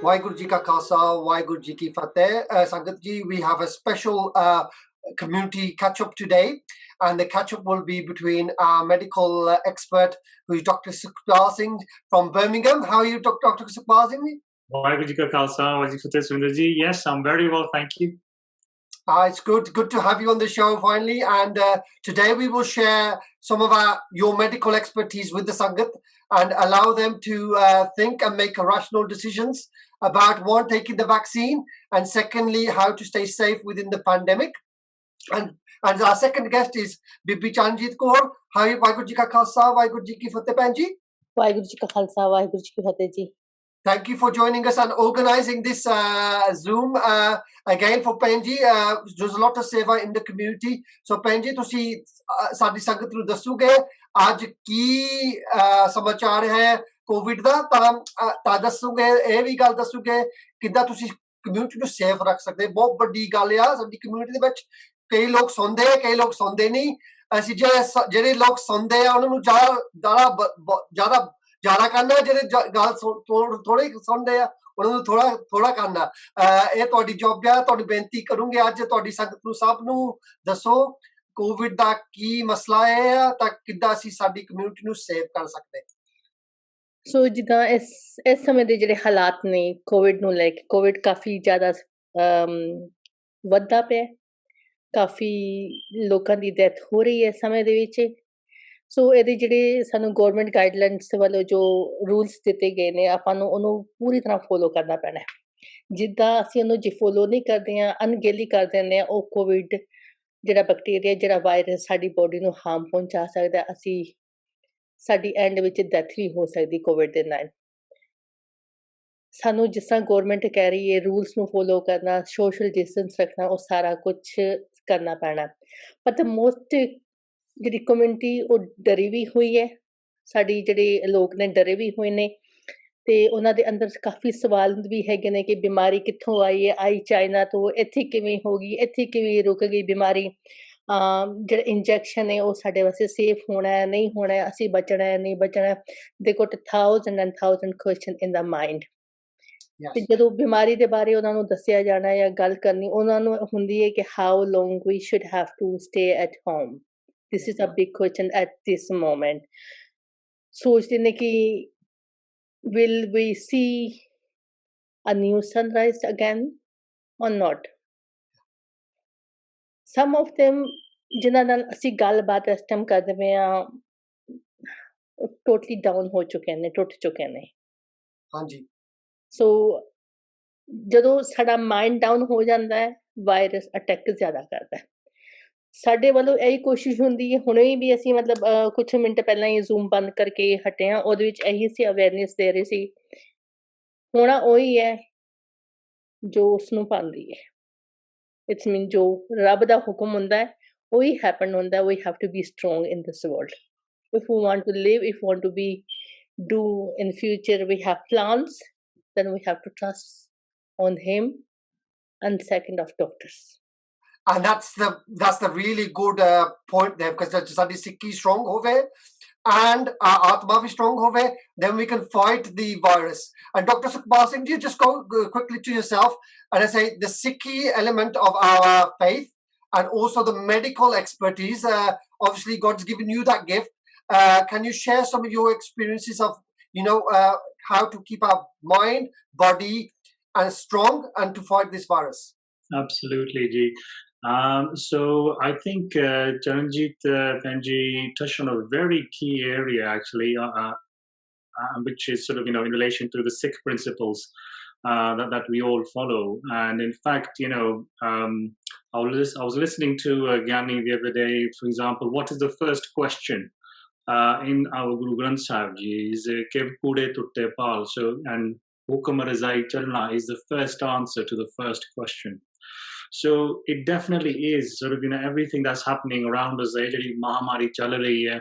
Waheguru Ji Ka Khalsa, Waheguru Ji Ki Fateh. Sangat Ji, we have a special community catch-up today, and the catch-up will be between our medical expert, who is Dr. Sukhpal Singh from Birmingham. How are you, Dr. Sukhpal Singh? Waheguru Ji Ka Khalsa, Waheguru Ji Ki Fateh, Sundar Ji. Yes, I'm very well, thank you. It's good to have you on the show finally, and today we will share some of your medical expertise with the Sangat and allow them to think and make rational decisions about one, taking the vaccine, and secondly, how to stay safe within the pandemic. And our second guest is Bibi Chanjit Kaur. Hi, Waheguru Ji Ka Khalsa, Waheguru Ji Ki Fateh, Bhen Ji. Waheguru Ji Ka Khalsa, Waheguru Ji Ki Fateh Ji. Thank you for joining us and organizing this Zoom again for Penji. There's a lot of seva in the community. So Penji, ਤੁਸੀਂ ਸਾਡੀ ਸੰਗਤ ਨੂੰ ਦੱਸੋਗੇ ਅੱਜ ਕੀ ਸਮਾਚਾਰ ਹੈ Covid ਦਾ ਤਾਂ ਦੱਸੋਗੇ ਇਹ ਵੀ ਗੱਲ ਦੱਸੋਗੇ ਕਿੱਦਾਂ ਤੁਸੀਂ ਕਮਿਊਨਿਟੀ ਨੂੰ ਸੇਫ ਰੱਖ ਸਕਦੇ ਬਹੁਤ ਵੱਡੀ ਗੱਲ ਆ ਸਾਡੀ ਕਮਿਊਨਿਟੀ ਦੇ ਵਿੱਚ ਕਈ ਲੋਕ ਸੁਣਦੇ ਆ ਕਈ ਲੋਕ ਸੁਣਦੇ ਨਹੀਂ ਅਸੀਂ ਜਿਹੜੇ ਲੋਕ ਸੁਣਦੇ ਆ ਉਹਨਾਂ ਨੂੰ ਜ਼ਿਆਦਾ ਕਰਨਾ ਜਿਹੜੇ ਗੱਲ ਥੋੜੇ ਸੁਣਦੇ ਆ ਉਹਨਾਂ ਨੂੰ ਥੋੜਾ ਕਰਨਾ ਇਹ ਤੁਹਾਡੀ ਜੌਬ ਆ ਤੁਹਾਡੀ ਬੇਨਤੀ ਕਰੂੰਗੇ ਅੱਜ ਤੁਹਾਡੀ ਸੰਗਤ ਨੂੰ ਸਭ ਨੂੰ ਦੱਸੋ ਕੋਵਿਡ ਦਾ ਕੀ ਮਸਲਾ ਹੈ ਤਾਂ ਕਿੱਦਾਂ ਅਸੀਂ ਸਾਡੀ ਕਮਿਊਨਿਟੀ ਨੂੰ ਸੇਵ ਕਰ ਸਕਦੇ ਸੋ ਜਿੱਦਾਂ ਇਸ ਸਮੇਂ ਦੇ ਜਿਹੜੇ ਹਾਲਾਤ ਨੇ ਕੋਵਿਡ ਨੂੰ ਲੈ ਕੇ ਕੋਵਿਡ ਕਾਫੀ ਜ਼ਿਆਦਾ ਵੱਧਦਾ ਪਿਆ ਕਾਫੀ ਲੋਕਾਂ ਦੀ ਡੈਥ ਹੋ ਰਹੀ ਹੈ ਸਮੇਂ ਦੇ ਵਿੱਚ ਸੋ ਇਹਦੇ ਜਿਹੜੇ ਸਾਨੂੰ ਗਵਰਨਮੈਂਟ ਗਾਈਡਲਾਈਨਸ ਵੱਲੋਂ ਜੋ ਰੂਲਸ ਦਿੱਤੇ ਗਏ ਨੇ ਆਪਾਂ ਨੂੰ ਉਹਨੂੰ ਪੂਰੀ ਤਰ੍ਹਾਂ ਫੋਲੋ ਕਰਨਾ ਪੈਣਾ ਜਿੱਦਾਂ ਅਸੀਂ ਉਹਨੂੰ ਜੇ ਫੋਲੋ ਨਹੀਂ ਕਰਦੇ ਹਾਂ ਅਣਗਹਿਲੀ ਕਰ ਦਿੰਦੇ ਹਾਂ ਉਹ ਕੋਵਿਡ ਜਿਹੜਾ ਬੈਕਟੀਰੀਆ ਜਿਹੜਾ ਵਾਇਰਸ ਸਾਡੀ ਬੋਡੀ ਨੂੰ ਹਾਰਮ ਪਹੁੰਚਾ ਸਕਦਾ ਅਸੀਂ ਸਾਡੀ ਐਂਡ ਵਿੱਚ ਡੈਥ ਵੀ ਹੋ ਸਕਦੀ ਕੋਵਿਡ ਦੇ ਨਾਲ ਸਾਨੂੰ ਜਿਸ ਤਰ੍ਹਾਂ ਗਵਰਨਮੈਂਟ ਕਹਿ ਰਹੀ ਹੈ ਰੂਲਸ ਨੂੰ ਫੋਲੋ ਕਰਨਾ ਸੋਸ਼ਲ ਡਿਸਟੈਂਸ ਰੱਖਣਾ ਉਹ ਸਾਰਾ ਕੁਝ ਕਰਨਾ ਪੈਣਾ ਬਟ ਦ ਮੋਸਟ ਜਿਹੜੀ ਕਮਿਊਨਿਟੀ ਉਹ ਡਰੀ ਵੀ ਹੋਈ ਹੈ ਸਾਡੀ ਜਿਹੜੇ ਲੋਕ ਨੇ ਡਰੇ ਵੀ ਹੋਏ ਨੇ ਤੇ ਉਹਨਾਂ ਦੇ ਅੰਦਰ ਕਾਫੀ ਸਵਾਲ ਵੀ ਹੈਗੇ ਨੇ ਕਿ ਬਿਮਾਰੀ ਕਿੱਥੋਂ ਆਈ ਹੈ ਆਈ ਚਾਈਨਾ ਤੋਂ ਇੱਥੇ ਕਿਵੇਂ ਹੋ ਗਈ ਇੱਥੇ ਕਿਵੇਂ ਰੁਕ ਗਈ ਬਿਮਾਰੀ ਜਿਹੜਾ ਇੰਜੈਕਸ਼ਨ ਹੈ ਉਹ ਸਾਡੇ ਵਾਸਤੇ ਸੇਫ ਹੋਣਾ ਹੈ ਨਹੀਂ ਹੋਣਾ ਹੈ ਅਸੀਂ ਬਚਣਾ ਹੈ ਨਹੀਂ ਬਚਣਾ ਦੇ ਗੋਟ 1000 ਕੁਐਸਚਨ ਇਨ ਦਾ ਮਾਈਂਡ ਤੇ ਜਦੋਂ ਬਿਮਾਰੀ ਦੇ ਬਾਰੇ ਉਹਨਾਂ ਨੂੰ ਦੱਸਿਆ ਜਾਣਾ ਜਾਂ ਗੱਲ ਕਰਨੀ ਉਹਨਾਂ ਨੂੰ ਹੁੰਦੀ ਹੈ ਕਿ how long we should have to stay at home This is a big question at this moment. सोचते हैं कि will we see a new sunrise again or not? Some of them, जिन्हां नाल असी गलबात इस टाइम करदे पे totally down हो चुके हैं टुट चुके हैं हाँ जी so ਜਦੋਂ ਸਾਡਾ ਮਾਈਂਡ ਡਾਊਨ ਹੋ ਜਾਂਦਾ ਹੈ ਵਾਇਰਸ ਅਟੈਕ ਜ਼ਿਆਦਾ ਕਰਦਾ ਹੈ ਸਾਡੇ ਵੱਲੋਂ ਇਹੀ ਕੋਸ਼ਿਸ਼ ਹੁੰਦੀ ਹੈ ਹੁਣੇ ਵੀ ਅਸੀਂ ਮਤਲਬ ਕੁਝ ਮਿੰਟ ਪਹਿਲਾਂ ਹੀ ਜ਼ੂਮ ਬੰਦ ਕਰਕੇ ਹਟੇ ਹਾਂ ਉਹਦੇ ਵਿੱਚ ਇਹੀ ਸੀ ਅਵੇਅਰਨੈਸ ਦੇ ਰਹੇ ਸੀ ਹੋਣਾ ਉਹੀ ਹੈ ਜੋ ਉਸਨੂੰ ਪਾਉਂਦੀ ਹੈ ਇਟਸ ਮੀਨ ਜੋ ਰੱਬ ਦਾ ਹੁਕਮ ਹੁੰਦਾ ਹੈ ਉਹੀ ਹੈਪਨ ਹੁੰਦਾ we have to be strong in this world if we want to live if we want to be do in future we have plans then we have to trust on him and second of doctors. And that's the really good point there because ਸਾਡੀ ਸਿੱਖੀ strong ਹੋਵੇ and ਆਤਮਾ ਵੀ strong ਹੋਵੇ then we can fight the virus and Dr. Sukhpal Singh ji just go quickly to yourself and I say the Sikhi element of our faith and also the medical expertise obviously God's given you that gift can you share some of your experiences of how to keep our mind body and strong and to fight this virus Absolutely Ji. So I think Charanjit Penji touched on a very key area actually, which is sort of in relation to the Sikh principles that we all follow. And in fact, I was listening to Gyani the other day. For example, what is the first question in our Guru Granth Sahib Ji? Is "Kev kude tutte pal." So and "Hukam razai chalna" is the first answer to the first question. So it definitely is sort of everything that's happening around us ਜਿਹੜੀ ਮਹਾਮਾਰੀ ਚੱਲ ਰਹੀ ਹੈ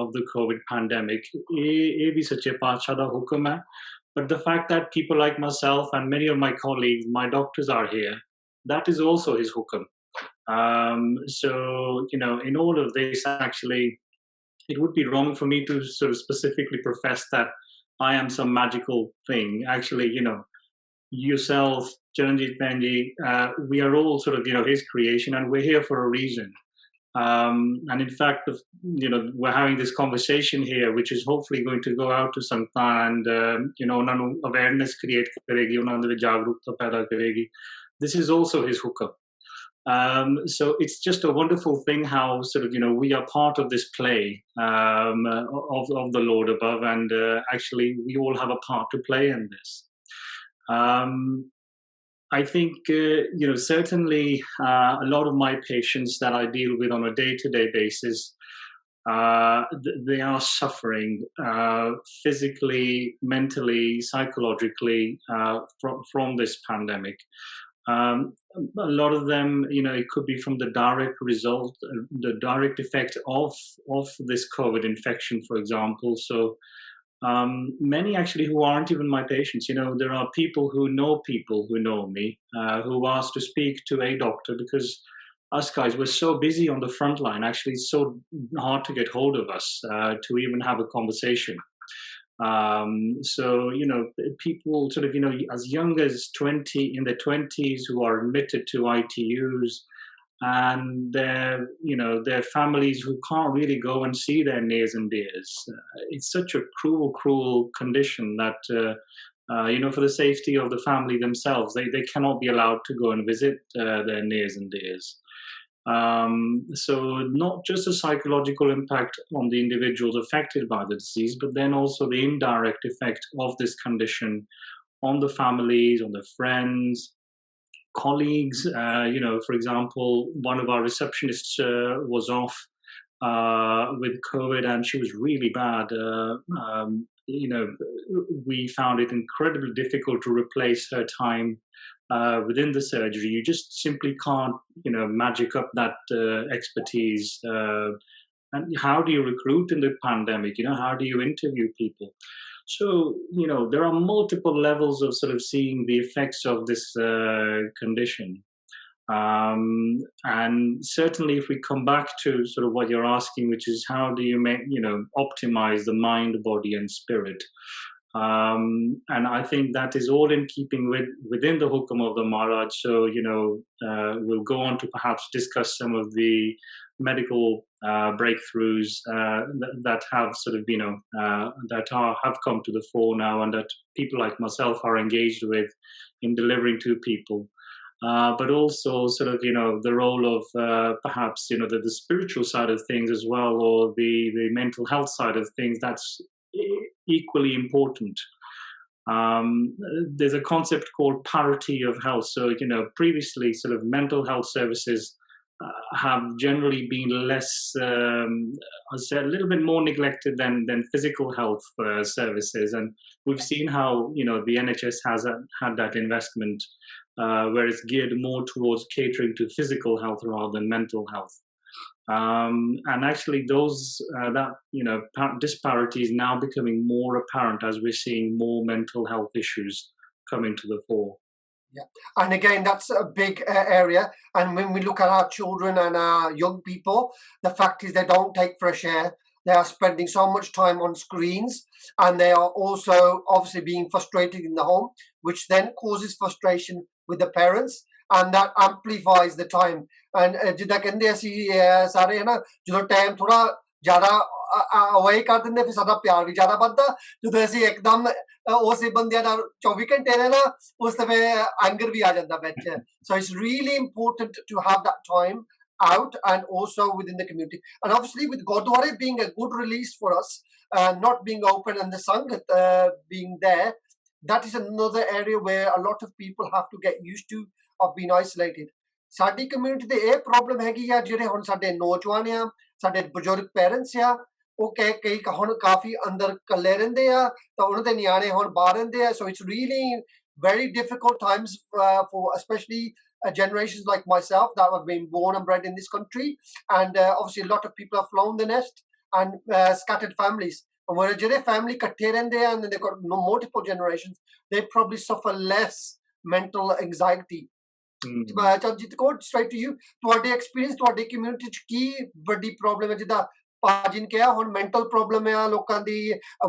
of the COVID pandemic ਇਹ ਵੀ ਸੱਚੇ ਪਾਤਸ਼ਾਹ ਦਾ ਹੁਕਮ ਹੈ but the fact that people like myself and many of my colleagues my doctors are here that is also his hukum so in all of this actually it would be wrong for me to sort of specifically profess that I am some magical thing actually yourself, Charanjit Penji, we are all sort of, his creation, and we're here for a reason. And in fact, we're having this conversation here, which is hopefully going to go out to Sangtan and, ਉਹਨਾਂ ਨੂੰ awareness create ਕਰੇਗੀ, ਉਹਨਾਂ ਦੇ ਵਿੱਚ ਜਾਗਰੂਕਤਾ ਪੈਦਾ ਕਰੇਗੀ. This is also his hukam. So it's just a wonderful thing how sort of, we are part of this play of the Lord above, and actually we all have a part to play in this. I think, certainly a lot of my patients that I deal with on a day-to-day basis, they are suffering physically, mentally, psychologically from this pandemic. A lot of them, it could be from the direct result, the direct effect of this COVID infection, for example. So many actually who aren't even my patients, there are people who know me, who asked to speak to a doctor because us guys were so busy on the front line. Actually, it's so hard to get hold of us to even have a conversation. So people sort of as young as 20, in their 20s, who are admitted to ITUs, and their families who can't really go and see their nears and dears. It's such a cruel condition that for the safety of the family themselves, they cannot be allowed to go and visit their nears and dears. So not just a psychological impact on the individuals affected by the disease, but then also the indirect effect of this condition on the families, on the friends, colleagues. For example, one of our receptionists was off with COVID, and she was really bad. We found it incredibly difficult to replace her time within the surgery. You just simply can't, magic up that expertise. And how do you recruit in the pandemic? How do you interview people? So, there are multiple levels of sort of seeing the effects of this condition. And certainly if we come back to sort of what you're asking, which is how do you make, optimize the mind, body and spirit? And I think that is all in keeping within the hukam of the Maharaj. So, we'll go on to perhaps discuss some of the medical breakthroughs that have sort of, have come to the fore now, and that people like myself are engaged with in delivering to people. But also sort of, the role of perhaps, the spiritual side of things as well, or the mental health side of things, that's equally important. There's a concept called parity of health. So, previously sort of mental health services have generally been less, I'd say a little bit more neglected than physical health services. And we've seen how, the NHS has had that investment where it's geared more towards catering to physical health rather than mental health. And actually that disparity is now becoming more apparent as we're seeing more mental health issues coming to the fore. Yeah, and again, that's a big area. And when we look at our children and our young people, the fact is they don't take fresh air. They are spending so much time on screens, and they are also obviously being frustrated in the home, which then causes frustration with the parents, and that amplifies the time. And ਜਿੱਦਾਂ ਕਹਿੰਦੇ ਅਸੀਂ ਸਾਰੇ ਹਨਾ ਜਦੋਂ time ਥੋੜਾ ਜ਼ਿਆਦਾ ਅਵਾਈ ਕਰ ਦਿੰਦੇ ਫਿਰ ਸਾਡਾ ਪਿਆਰ ਵੀ ਜ਼ਿਆਦਾ ਵੱਧਦਾ ਜਦੋਂ ਅਸੀਂ ਇੱਕਦਮ ਉਸੇ ਬੰਦਿਆਂ ਨਾਲ 24 ਘੰਟੇ ਰਹਿਣਾ ਉਸ ਸਮੇਂ ਐਂਗਰ ਵੀ ਆ ਜਾਂਦਾ ਵਿੱਚ so it's really important to have that time out and also within the community and obviously with Gurdwara being a good release for us not being open and the Sangat being there that is another area where a lot of people have to get used to of being isolated ਸਾਡੀ community ਤੇ ਇਹ problem ਹੈਗੀ ਆ ਜਿਹੜੇ ਹੁਣ ਸਾਡੇ ਨੌਜਵਾਨ ਆ ਸਾਡੇ ਬਜ਼ੁਰਗ ਪੇਰੈਂਟਸ ਆ ਉਹ ਕਈ ਹੁਣ ਕਾਫੀ ਅੰਦਰ ਇਕੱਲੇ ਰਹਿੰਦੇ ਆ ਤਾਂ ਉਹਨਾਂ ਦੇ ਨਿਆਣੇ ਹੁਣ ਬਾਹਰ ਰਹਿੰਦੇ ਆ so it's really very difficult times for especially generations like myself that have been born and bred in this country and obviously a lot of people have flown the nest and scattered families and where ਜਿਹੜੇ family ਇਕੱਠੇ ਰਹਿੰਦੇ ਆ and they've got multiple generations they probably suffer less mental anxiety Charanjit quote straight to you ਤੁਹਾਡੇ experience ਤੁਹਾਡੀ community ਚ ਕੀ ਵੱਡੀ problem ਹੈ ਜਿੱਦਾਂ ਭਾਜੀ ਨੇ ਕਿਹਾ ਹੁਣ ਮੈਂਟਲ ਪ੍ਰੋਬਲਮ ਆ ਲੋਕਾਂ ਦੀ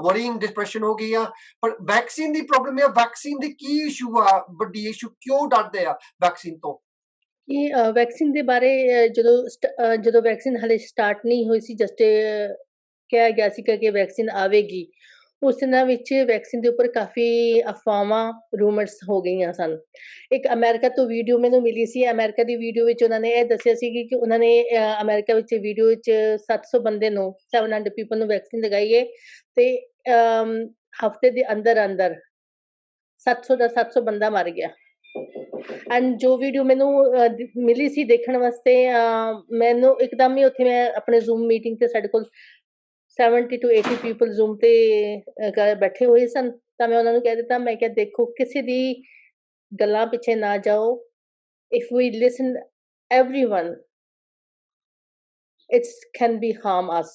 ਵਰੀਇੰਗ ਡਿਪਰੈਸ਼ਨ ਹੋ ਗਈ ਆ ਪਰ ਵੈਕਸੀਨ ਦੀ ਪ੍ਰੋਬਲਮ ਆ ਵੈਕਸੀਨ ਦੀ ਕੀ ਇਸ਼ੂ ਆ ਵੱਡੀ ਇਸ਼ੂ ਕਿਉਂ ਡਰਦੇ ਆ ਵੈਕਸੀਨ ਤੋਂ ਇਹ ਵੈਕਸੀਨ ਦੇ ਬਾਰੇ ਜਦੋਂ ਵੈਕਸੀਨ ਹਲੇ ਸਟਾਰਟ ਨਹੀਂ ਹੋਈ ਸੀ ਜਸਟ ਕਿਹਾ ਗਿਆ ਸੀ ਕਿ ਵੈਕਸੀਨ ਆਵੇਗੀ ਉਸ ਦਿਨਾਂ ਵਿੱਚ ਵੈਕਸੀਨ ਦੇ ਉੱਪਰ ਕਾਫੀ ਅਫਵਾਹਾਂ ਰੂਮਰਸ ਹੋ ਗਈਆਂ ਸਨ ਇੱਕ ਅਮਰੀਕਾ ਤੋਂ ਵੀਡੀਓ ਮੈਨੂੰ ਮਿਲੀ ਸੀ ਅਮਰੀਕਾ ਦੀ ਵੀਡੀਓ ਵਿੱਚ ਉਹਨਾਂ ਨੇ ਇਹ ਦੱਸਿਆ ਸੀ ਕਿ ਉਹਨਾਂ ਨੇ ਅਮਰੀਕਾ ਵਿੱਚ ਵੀਡੀਓ ਵਿੱਚ 700 ਬੰਦੇ ਨੂੰ 700 ਪੀਪਲ ਨੂੰ ਵੈਕਸੀਨ ਲਗਾਈ ਹੈ ਤੇ ਹਫਤੇ ਦੇ ਅੰਦਰ 700 ਦਾ 700 ਬੰਦਾ ਮਰ ਗਿਆ ਐਂਡ ਜੋ ਵੀਡੀਓ ਮੈਨੂੰ ਮਿਲੀ ਸੀ ਦੇਖਣ ਵਾਸਤੇ ਮੈਨੂੰ ਇੱਕਦਮ ਹੀ ਉੱਥੇ ਮੈਂ ਆਪਣੇ ਜ਼ੂਮ ਮੀਟਿੰਗ ਤੇ ਸਾਡੇ ਕੋਲ 70 to 80 ਪੀਪਲ ਜ਼ੂਮ ਤੇ ਬੈਠੇ ਹੋਏ ਸਨ ਤਾਂ ਮੈਂ ਉਹਨਾਂ ਨੂੰ ਕਹਿ ਦਿੱਤਾ ਮੈਂ ਕਿਹਾ ਦੇਖੋ ਕਿਸੇ ਦੀ ਗੱਲਾਂ ਪਿੱਛੇ ਨਾ ਜਾਓ if we listen everyone it can be harm us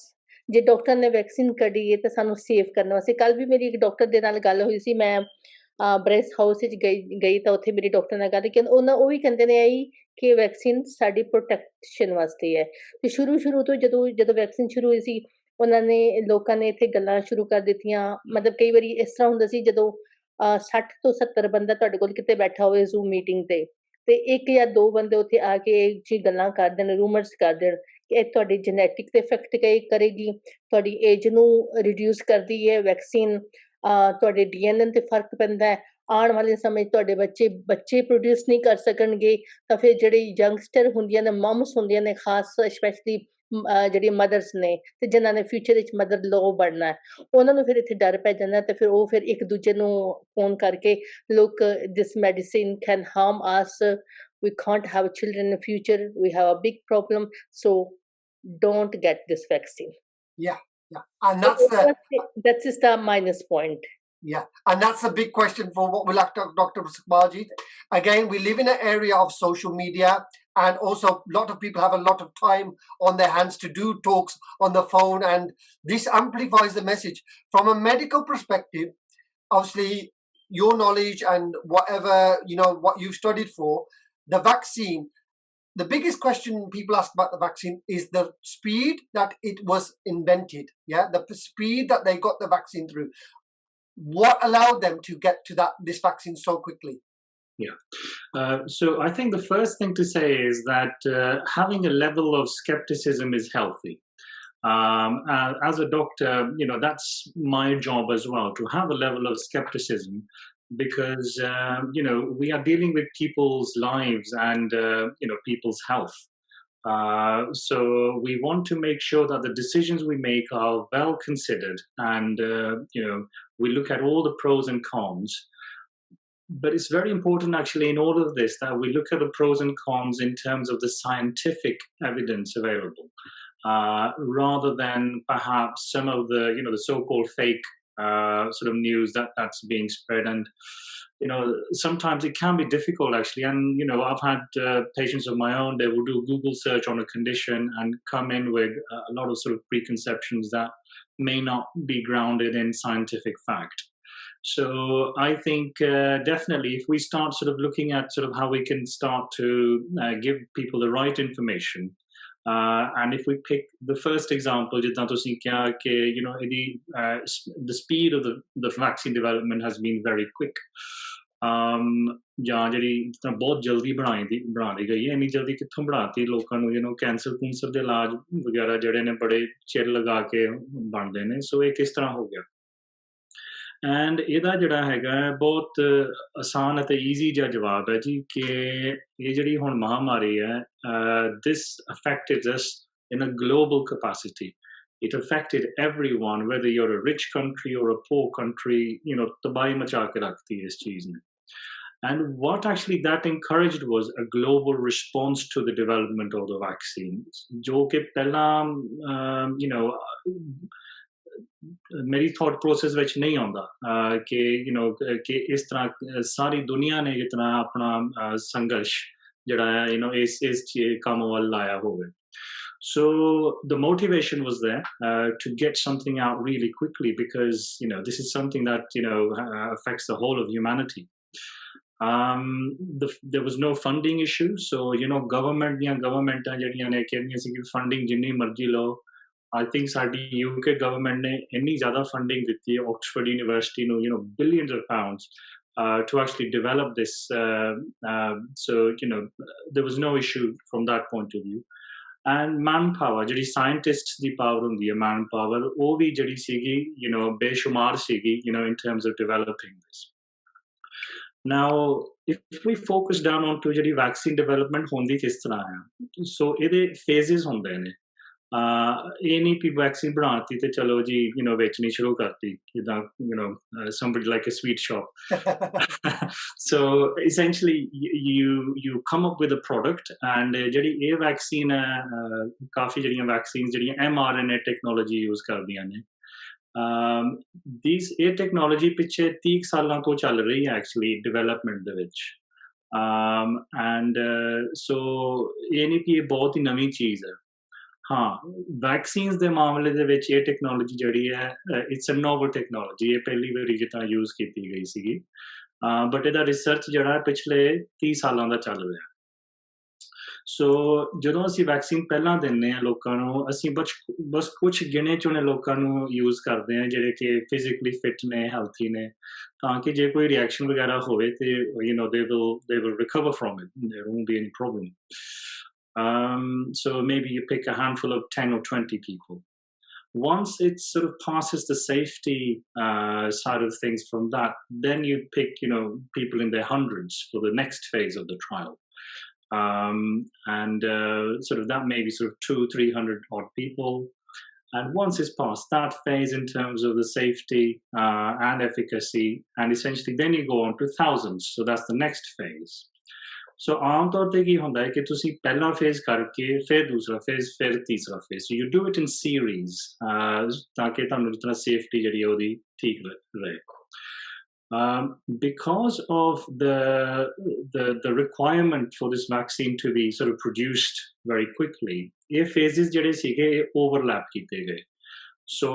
ਜੇ ਡਾਕਟਰ ਨੇ ਵੈਕਸੀਨ ਕੱਢੀ ਹੈ ਤਾਂ ਸਾਨੂੰ ਸੇਵ ਕਰਨ ਵਾਸਤੇ ਕੱਲ ਵੀ ਮੇਰੀ ਇੱਕ ਡਾਕਟਰ ਦੇ ਨਾਲ ਗੱਲ ਹੋਈ ਸੀ ਮੈਂ ਬ੍ਰੈਸਟ ਹਾਊਸ ਵਿੱਚ ਗਈ ਤਾਂ ਉੱਥੇ ਮੇਰੀ ਡਾਕਟਰ ਨਾਲ ਗੱਲ ਕਿ ਉਹ ਵੀ ਕਹਿੰਦੇ ਨੇ ਆਈ ਕਿ ਵੈਕਸੀਨ ਸਾਡੀ ਪ੍ਰੋਟੈਕਸ਼ਨ ਵਾਸਤੇ ਹੈ ਤੇ ਸ਼ੁਰੂ ਤੋਂ ਜਦੋਂ ਵੈਕਸੀਨ ਸ਼ੁਰੂ ਹੋਈ ਸੀ ਉਹਨਾਂ ਨੇ ਲੋਕਾਂ ਨੇ ਇੱਥੇ ਗੱਲਾਂ ਸ਼ੁਰੂ ਕਰ ਦਿੱਤੀਆਂ ਮਤਲਬ ਕਈ ਵਾਰੀ ਇਸ ਤਰ੍ਹਾਂ ਹੁੰਦਾ ਸੀ ਜਦੋਂ 60 ਤੋਂ 70 ਬੰਦਾ ਤੁਹਾਡੇ ਕੋਲ ਕਿਤੇ ਬੈਠਾ ਹੋਵੇ ਜ਼ੂਮ ਮੀਟਿੰਗ ਤੇ ਇੱਕ ਜਾਂ ਦੋ ਬੰਦੇ ਉੱਥੇ ਆ ਕੇ ਜੀ ਗੱਲਾਂ ਕਰ ਦੇਣ ਰੂਮਰਸ ਕਰ ਦੇਣ ਕਿ ਇਹ ਤੁਹਾਡੀ ਜੈਨੇਟਿਕ ਤੇ ਇਫੈਕਟ ਕਰੇਗੀ ਤੁਹਾਡੀ ਏਜ ਨੂੰ ਰਿਡਿਊਸ ਕਰਦੀ ਹੈ ਵੈਕਸੀਨ ਤੁਹਾਡੇ ਡੀਐਨਏ ਤੇ ਫਰਕ ਪੈਂਦਾ ਹੈ ਆਉਣ ਵਾਲੇ ਸਮੇਂ ਤੁਹਾਡੇ ਬੱਚੇ ਪ੍ਰੋਡਿਊਸ ਨਹੀਂ ਕਰ ਸਕਣਗੇ ਤਾਂ ਫਿਰ ਜਿਹੜੇ ਯੰਗਸਟਰ ਹੁੰਦੀਆਂ ਨੇ ਮਮਸ ਹੁੰਦੀਆਂ ਨੇ ਖਾਸ ਸਪੈਸ਼ਲੀ ਜਿਹੜੀ ਮਦਰਸ ਨੇ ਤੇ ਜਿਨ੍ਹਾਂ ਨੇ ਫਿਊਚਰ ਵਿੱਚ ਮਦਰ ਲੋ ਬਣਨਾ ਹੈ ਉਹਨਾਂ ਨੂੰ ਫਿਰ ਇੱਥੇ ਡਰ ਪੈ ਜਾਂਦਾ ਤੇ ਫਿਰ ਉਹ ਫਿਰ ਇੱਕ ਦੂਜੇ ਨੂੰ ਫੋਨ ਕਰਕੇ ਲੋਕ this medicine can harm us we can't have children in the future we have a big problem so don't get this vaccine yeah and that's just a minus point and that's a big question for what we'll ask Dr. Sukhbalji. Again, we live in an area of social media and also a lot of people have a lot of time on their hands to do talks on the phone and this amplifies the message from a medical perspective. Obviously your knowledge and whatever what you've studied for the vaccine, the biggest question people ask about the vaccine is the speed that it was invented, the speed that they got the vaccine through. What allowed them to get to this vaccine so quickly? So I think the first thing to say is that having a level of skepticism is healthy. As a doctor, that's my job as well, to have a level of skepticism because, we are dealing with people's lives and, people's health. So we want to make sure that the decisions we make are well considered and, we look at all the pros and cons. But it's very important actually in all of this that we look at the pros and cons in terms of the scientific evidence available, rather than perhaps some of the, the so-called fake sort of news that's being spread. And, sometimes it can be difficult actually. And, I've had patients of my own, they will do Google search on a condition and come in with a lot of sort of preconceptions that may not be grounded in scientific fact. So I think definitely if we start sort of looking at sort of how we can start to give people the right information, and if we pick the first example, the speed of the vaccine development has been very quick. ਜਾਂ ਜਿਹੜੀ ਬਹੁਤ ਜਲਦੀ ਬਣਾ ਲਈ ਗਈ ਹੈ ਇੰਨੀ ਜਲਦੀ ਕਿੱਥੋਂ ਬਣਾਤੀ ਲੋਕਾਂ ਨੂੰ ਕੈਂਸਰ ਦੇ ਇਲਾਜ ਵਗੈਰਾ ਜਿਹੜੇ ਨੇ ਬੜੇ ਚਿਰ ਲਗਾ ਕੇ ਬਣਦੇ ਨੇ ਸੋ ਇਹ ਕਿਸ ਤਰ੍ਹਾਂ ਹੋ ਗਿਆ ਐਂਡ ਇਹਦਾ ਜਿਹੜਾ ਹੈਗਾ ਬਹੁਤ ਆਸਾਨ ਅਤੇ ਈਜ਼ੀ ਜਿਹਾ ਜਵਾਬ ਹੈ ਜੀ ਕਿ ਇਹ ਜਿਹੜੀ ਹੁਣ ਮਹਾਮਾਰੀ ਹੈ this affected us in a global capacity. It affected everyone, whether you're a rich country or a poor country, tabahi macha ke rakhti hai is cheez ne. And what actually that encouraged was a global response to the development of the vaccines. Jo ke pehla, मेरी thought process ਵਿੱਚ ਨਹੀਂ ਆਉਂਦਾ ਕਿ ਕਿ ਇਸ ਤਰ੍ਹਾਂ ਸਾਰੀ ਦੁਨੀਆ ਨੇ ਇਤਨਾ ਆਪਣਾ ਸੰਘਰਸ਼ ਜਿਹੜਾ ਹੈ ਇਸ ਕੰਮ ਵੱਲ ਲਾਇਆ ਹੋਵੇ so the motivation was there to get something out really quickly because this is something that affects the whole of humanity. There was no funding issue so government ਜਿਹੜੀਆਂ ਨੇ ਕਹਿੰਦੀਆਂ ਸੀ ਕਿ funding ਜਿੰਨੀ ਮਰਜ਼ੀ ਲਓ I think ਸਾਡੀ UK government ਨੇ ਇੰਨੀ ਜ਼ਿਆਦਾ funding ਦਿੱਤੀ ਹੈ Oxford University ਨੂੰ, billions of pounds to actually develop this. So, there was no issue from that point of view. And manpower, ਜਿਹੜੀ scientists ਦੀ power ਹੁੰਦੀ ਹੈ, manpower, ਉਹ ਵੀ ਜਿਹੜੀ ਸੀਗੀ, ਬੇਸ਼ੁਮਾਰ ਸੀਗੀ, in terms of developing this. Now, if we focus down on to ਜਿਹੜੀ vaccine development ਹੁੰਦੀ ਕਿਸ ਤਰ੍ਹਾਂ ਹੈ, so ਇਹਦੇ phases ਹੁੰਦੇ ਨੇ। ਇਹ ਨਹੀਂ ਕਿ ਵੈਕਸੀਨ ਬਣਾਤੀ ਤੇ ਚਲੋ ਜੀ ਵੇਚਣੀ ਸ਼ੁਰੂ ਕਰਤੀ ਜਿੱਦਾਂ somebody like a sweet shop. So essentially you come up with a product, and ਜਿਹੜੀ ਇਹ ਵੈਕਸੀਨ ਹੈ, ਕਾਫੀ ਜਿਹੜੀਆਂ ਵੈਕਸੀਨ ਜਿਹੜੀਆਂ mRNA ਟੈਕਨੋਲੋਜੀ ਯੂਜ਼ ਕਰਦੀਆਂ ਨੇ, ਇਹ ਟੈਕਨੋਲੋਜੀ ਪਿੱਛੇ 30 ਸਾਲਾਂ ਤੋਂ ਚੱਲ ਰਹੀ ਹੈ ਐਕਚੁਅਲੀ ਡਿਵੈਲਪਮੈਂਟ ਦੇ ਵਿੱਚ। and so ਇਹ ਨਹੀਂ ਕਿ ਇਹ ਬਹੁਤ ਹੀ ਨਵੀਂ ਚੀਜ਼ ਹੈ। ਹਾਂ, ਵੈਕਸੀਨਸ ਦੇ ਮਾਮਲੇ ਦੇ ਵਿੱਚ ਇਹ ਟੈਕਨੋਲੋਜੀ ਜਿਹੜੀ ਹੈ, ਇਟਸ ਅ ਨੋਵਲ ਟੈਕਨੋਲੋਜੀ, ਇਹ ਪਹਿਲੀ ਵਾਰੀ ਜਿੱਦਾਂ ਯੂਜ਼ ਕੀਤੀ ਗਈ ਸੀਗੀ, ਬਟ ਇਹਦਾ ਰਿਸਰਚ ਜਿਹੜਾ ਪਿਛਲੇ 30 ਸਾਲਾਂ ਦਾ ਚੱਲ ਰਿਹਾ। ਸੋ ਜਦੋਂ ਅਸੀਂ ਵੈਕਸੀਨ ਪਹਿਲਾਂ ਦਿੰਦੇ ਹਾਂ ਲੋਕਾਂ ਨੂੰ, ਅਸੀਂ ਬਸ ਕੁਝ ਗਿਣੇ ਚੁਣੇ ਲੋਕਾਂ ਨੂੰ ਯੂਜ਼ ਕਰਦੇ ਹਾਂ ਜਿਹੜੇ ਕਿ ਫਿਜ਼ੀਕਲੀ ਫਿਟ ਨੇ, ਹੈਲਥੀ ਨੇ, ਤਾਂ ਕਿ ਜੇ ਕੋਈ ਰਿਐਕਸ਼ਨ ਵਗੈਰਾ ਹੋਵੇ ਤੇ they will recover from it, there won't be any problem. So maybe you pick a handful of 10 or 20 people. Once it sort of passes the safety side of things from that, then you pick, people in their hundreds for the next phase of the trial. And sort of that may be sort of 200-300 odd people. And once it's past that phase in terms of the safety and efficacy, and essentially then you go on to thousands. So that's the next phase. ਸੋ ਆਮ ਤੌਰ ਤੇ ਕੀ ਹੁੰਦਾ ਹੈ ਕਿ ਤੁਸੀਂ ਪਹਿਲਾ phase ਕਰਕੇ ਫਿਰ ਦੂਸਰਾ ਫੇਜ਼, ਫਿਰ ਤੀਸਰਾ phase, so you do it in series, ਤਾਂ ਕਿ ਤੁਹਾਨੂੰ ਜਿਤਨਾ ਸੇਫਟੀ ਜਿਹੜੀ ਹੈ ਉਹਦੀ ਠੀਕ ਰਹੇ। Because of the requirement for this vaccine to be sort of produced very quickly, ਇਹ phases ਜਿਹੜੇ ਸੀਗੇ ਇਹ overlap ਕੀਤੇ ਗਏ। ਸੋ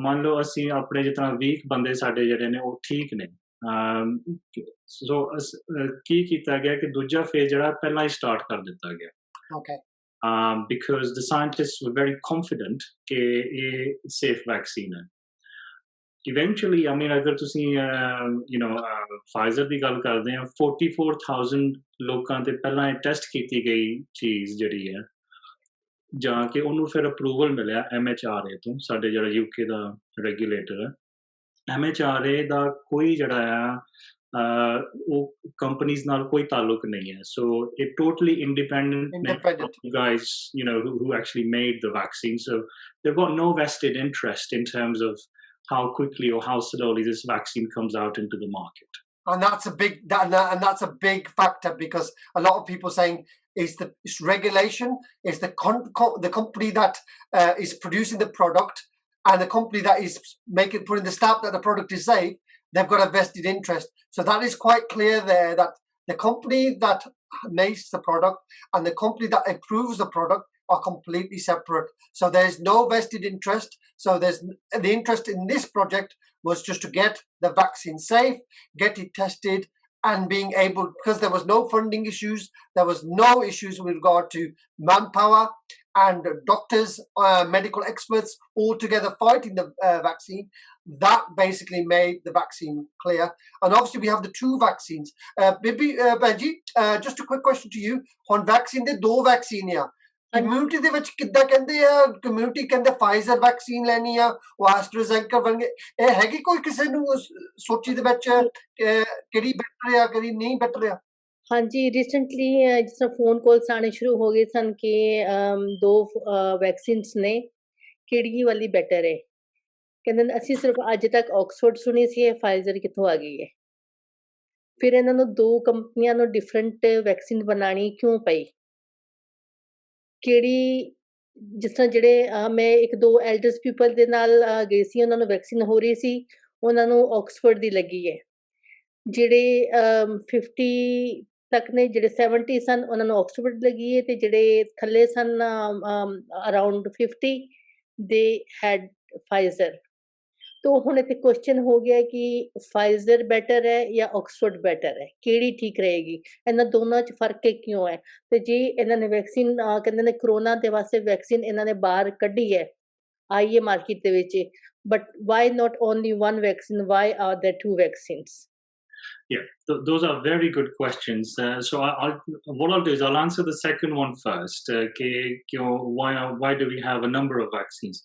ਮੰਨ ਲਓ ਅਸੀਂ ਆਪਣੇ ਜਿਤਨਾ ਵੀਕ ਬੰਦੇ ਸਾਡੇ ਜਿਹੜੇ ਨੇ ਉਹ ਠੀਕ ਨੇ, ਸੋ ਕੀ ਕੀਤਾ ਗਿਆ ਕਿ ਦੂਜਾ ਫੇਜ਼ ਜਿਹੜਾ ਪਹਿਲਾਂ ਹੀ ਸਟਾਰਟ ਕਰ ਦਿੱਤਾ ਗਿਆ। Okay. Because the scientists were very confident ਕਿ ਇਹ safe vaccine ਹੈ। Eventually, I mean, ਅਗਰ ਤੁਸੀਂ Pfizer ਦੀ ਗੱਲ ਕਰਦੇ ਹਾਂ, 44,000 ਲੋਕਾਂ ਤੇ ਪਹਿਲਾਂ ਇਹ ਟੈਸਟ ਕੀਤੀ ਗਈ ਚੀਜ਼ ਜਿਹੜੀ ਹੈ, ਜਾਂ ਕਿ ਉਹਨੂੰ ਫਿਰ ਅਪਰੂਵਲ ਮਿਲਿਆ MHRA ਤੋਂ, ਸਾਡੇ ਜਿਹੜਾ UK ਦਾ ਰੈਗੂਲੇਟਰ ਹੈ। MHRA ਦਾ ਕੋਈ ਜਿਹੜਾ ਆ ਉਹ ਕੰਪਨੀਜ਼ ਨਾਲ ਕੋਈ ਤਾਲੁਕ ਨਹੀਂ ਹੈ, ਸੋ ਇਹ totally independent guys, who actually made the vaccine, so they've got no vested interest in terms of how quickly or how slowly this vaccine comes out into the market. And that's a big factor, because a lot of people saying it's regulation, it's the company that is producing the product, and the company that is putting the stamp that the product is safe, they've got a vested interest. So that is quite clear there, that the company that makes the product and the company that approves the product are completely separate. So there's no vested interest. So the interest in this project was just to get the vaccine safe, get it tested, and being able, because there was no funding issues, there was no issues with regard to manpower and doctors, medical experts all together fighting the vaccine. That basically made the vaccine clear. And obviously we have the two vaccines. Maybe Benji, just a quick question to you. On vaccine, the two vaccine here. Community ਦੇ ਵਿੱਚ ਕਿੱਦਾਂ ਕਹਿੰਦੇ ਆ, community ਕਹਿੰਦੇ Pfizer vaccine ਲੈਣੀ ਆ, ਉਹ AstraZeneca ਵਰਗੇ, ਇਹ ਹੈਗੀ ਕੋਈ ਕਿਸੇ ਨੂੰ ਸੋਚੀ ਦੇ ਵਿੱਚ ਕਿਹੜੀ ਬੈਟਰ ਆ, ਕਿਹੜੀ ਨਹੀਂ ਬੈਟਰ ਆ? ਹਾਂਜੀ, ਰੀਸੈਂਟਲੀ ਜਿਸ ਤਰ੍ਹਾਂ ਫੋਨ ਕਾਲਸ ਆਉਣੇ ਸ਼ੁਰੂ ਹੋ ਗਏ ਸਨ ਕਿ 2 ਵੈਕਸੀਨਸ ਨੇ, ਕਿਹੜੀ ਵਾਲੀ ਬੈਟਰ ਹੈ? ਕਹਿੰਦੇ ਅਸੀਂ ਸਿਰਫ ਅੱਜ ਤੱਕ ਆਕਸਫੋਰਡ ਸੁਣੀ ਸੀ, ਇਹ Pfizer ਕਿੱਥੋਂ ਆ ਗਈ ਹੈ? ਫਿਰ ਇਹਨਾਂ ਨੂੰ 2 ਕੰਪਨੀਆਂ ਨੂੰ ਡਿਫਰੈਂਟ ਵੈਕਸੀਨ ਬਣਾਉਣੀ ਕਿਉਂ ਪਈ? ਕਿਹੜੀ, ਜਿਸ ਤਰ੍ਹਾਂ ਜਿਹੜੇ ਮੈਂ 1-2 ਐਲਡਰਸ ਪੀਪਲ ਦੇ ਨਾਲ ਗਈ ਸੀ, ਉਹਨਾਂ ਨੂੰ ਵੈਕਸੀਨ ਹੋ ਰਹੀ ਸੀ, ਉਹਨਾਂ ਨੂੰ ਆਕਸਫੋਰਡ ਦੀ ਲੱਗੀ ਹੈ। ਜਿਹੜੇ 50 ਤੱਕ ਨੇ, ਜਿਹੜੇ 70 ਸਨ, ਉਹਨਾਂ ਨੂੰ ਆਕਸਫੋਰਡ ਲੱਗੀ ਹੈ, ਤੇ ਜਿਹੜੇ ਥੱਲੇ ਸਨ ਅਰਾਊਂਡ 50 ਦੇ ਹੈਡ Pfizer। तो ਹੁਣ ਇੱਥੇ ਕੁਐਸਚਨ ਹੋ ਗਿਆ ਕਿ Pfizer ਬੈਟਰ ਹੈ ਜਾਂ ਆਕਸਫੋਰਡ ਬੈਟਰ ਹੈ, ਕਿਹੜੀ ਠੀਕ ਰਹੇਗੀ? ਇਹਨਾਂ ਦੋਨਾਂ 'ਚ ਫਰਕ ਕਿਉਂ ਹੈ? ਤੇ ਜੀ ਇਹਨਾਂ ਨੇ ਵੈਕਸੀਨ ਕਹਿੰਦੇ ਨੇ ਕਰੋਨਾ ਦੇ ਵਾਸਤੇ ਵੈਕਸੀਨ ਇਹਨਾਂ ਨੇ ਬਾਹਰ ਕੱਢੀ ਹੈ, आई है market they which, but why not only one vaccine? Why are there two vaccines? Yeah, those are very good questions. So what I'll do is I'll answer the second one first. Why do we have a number of vaccines?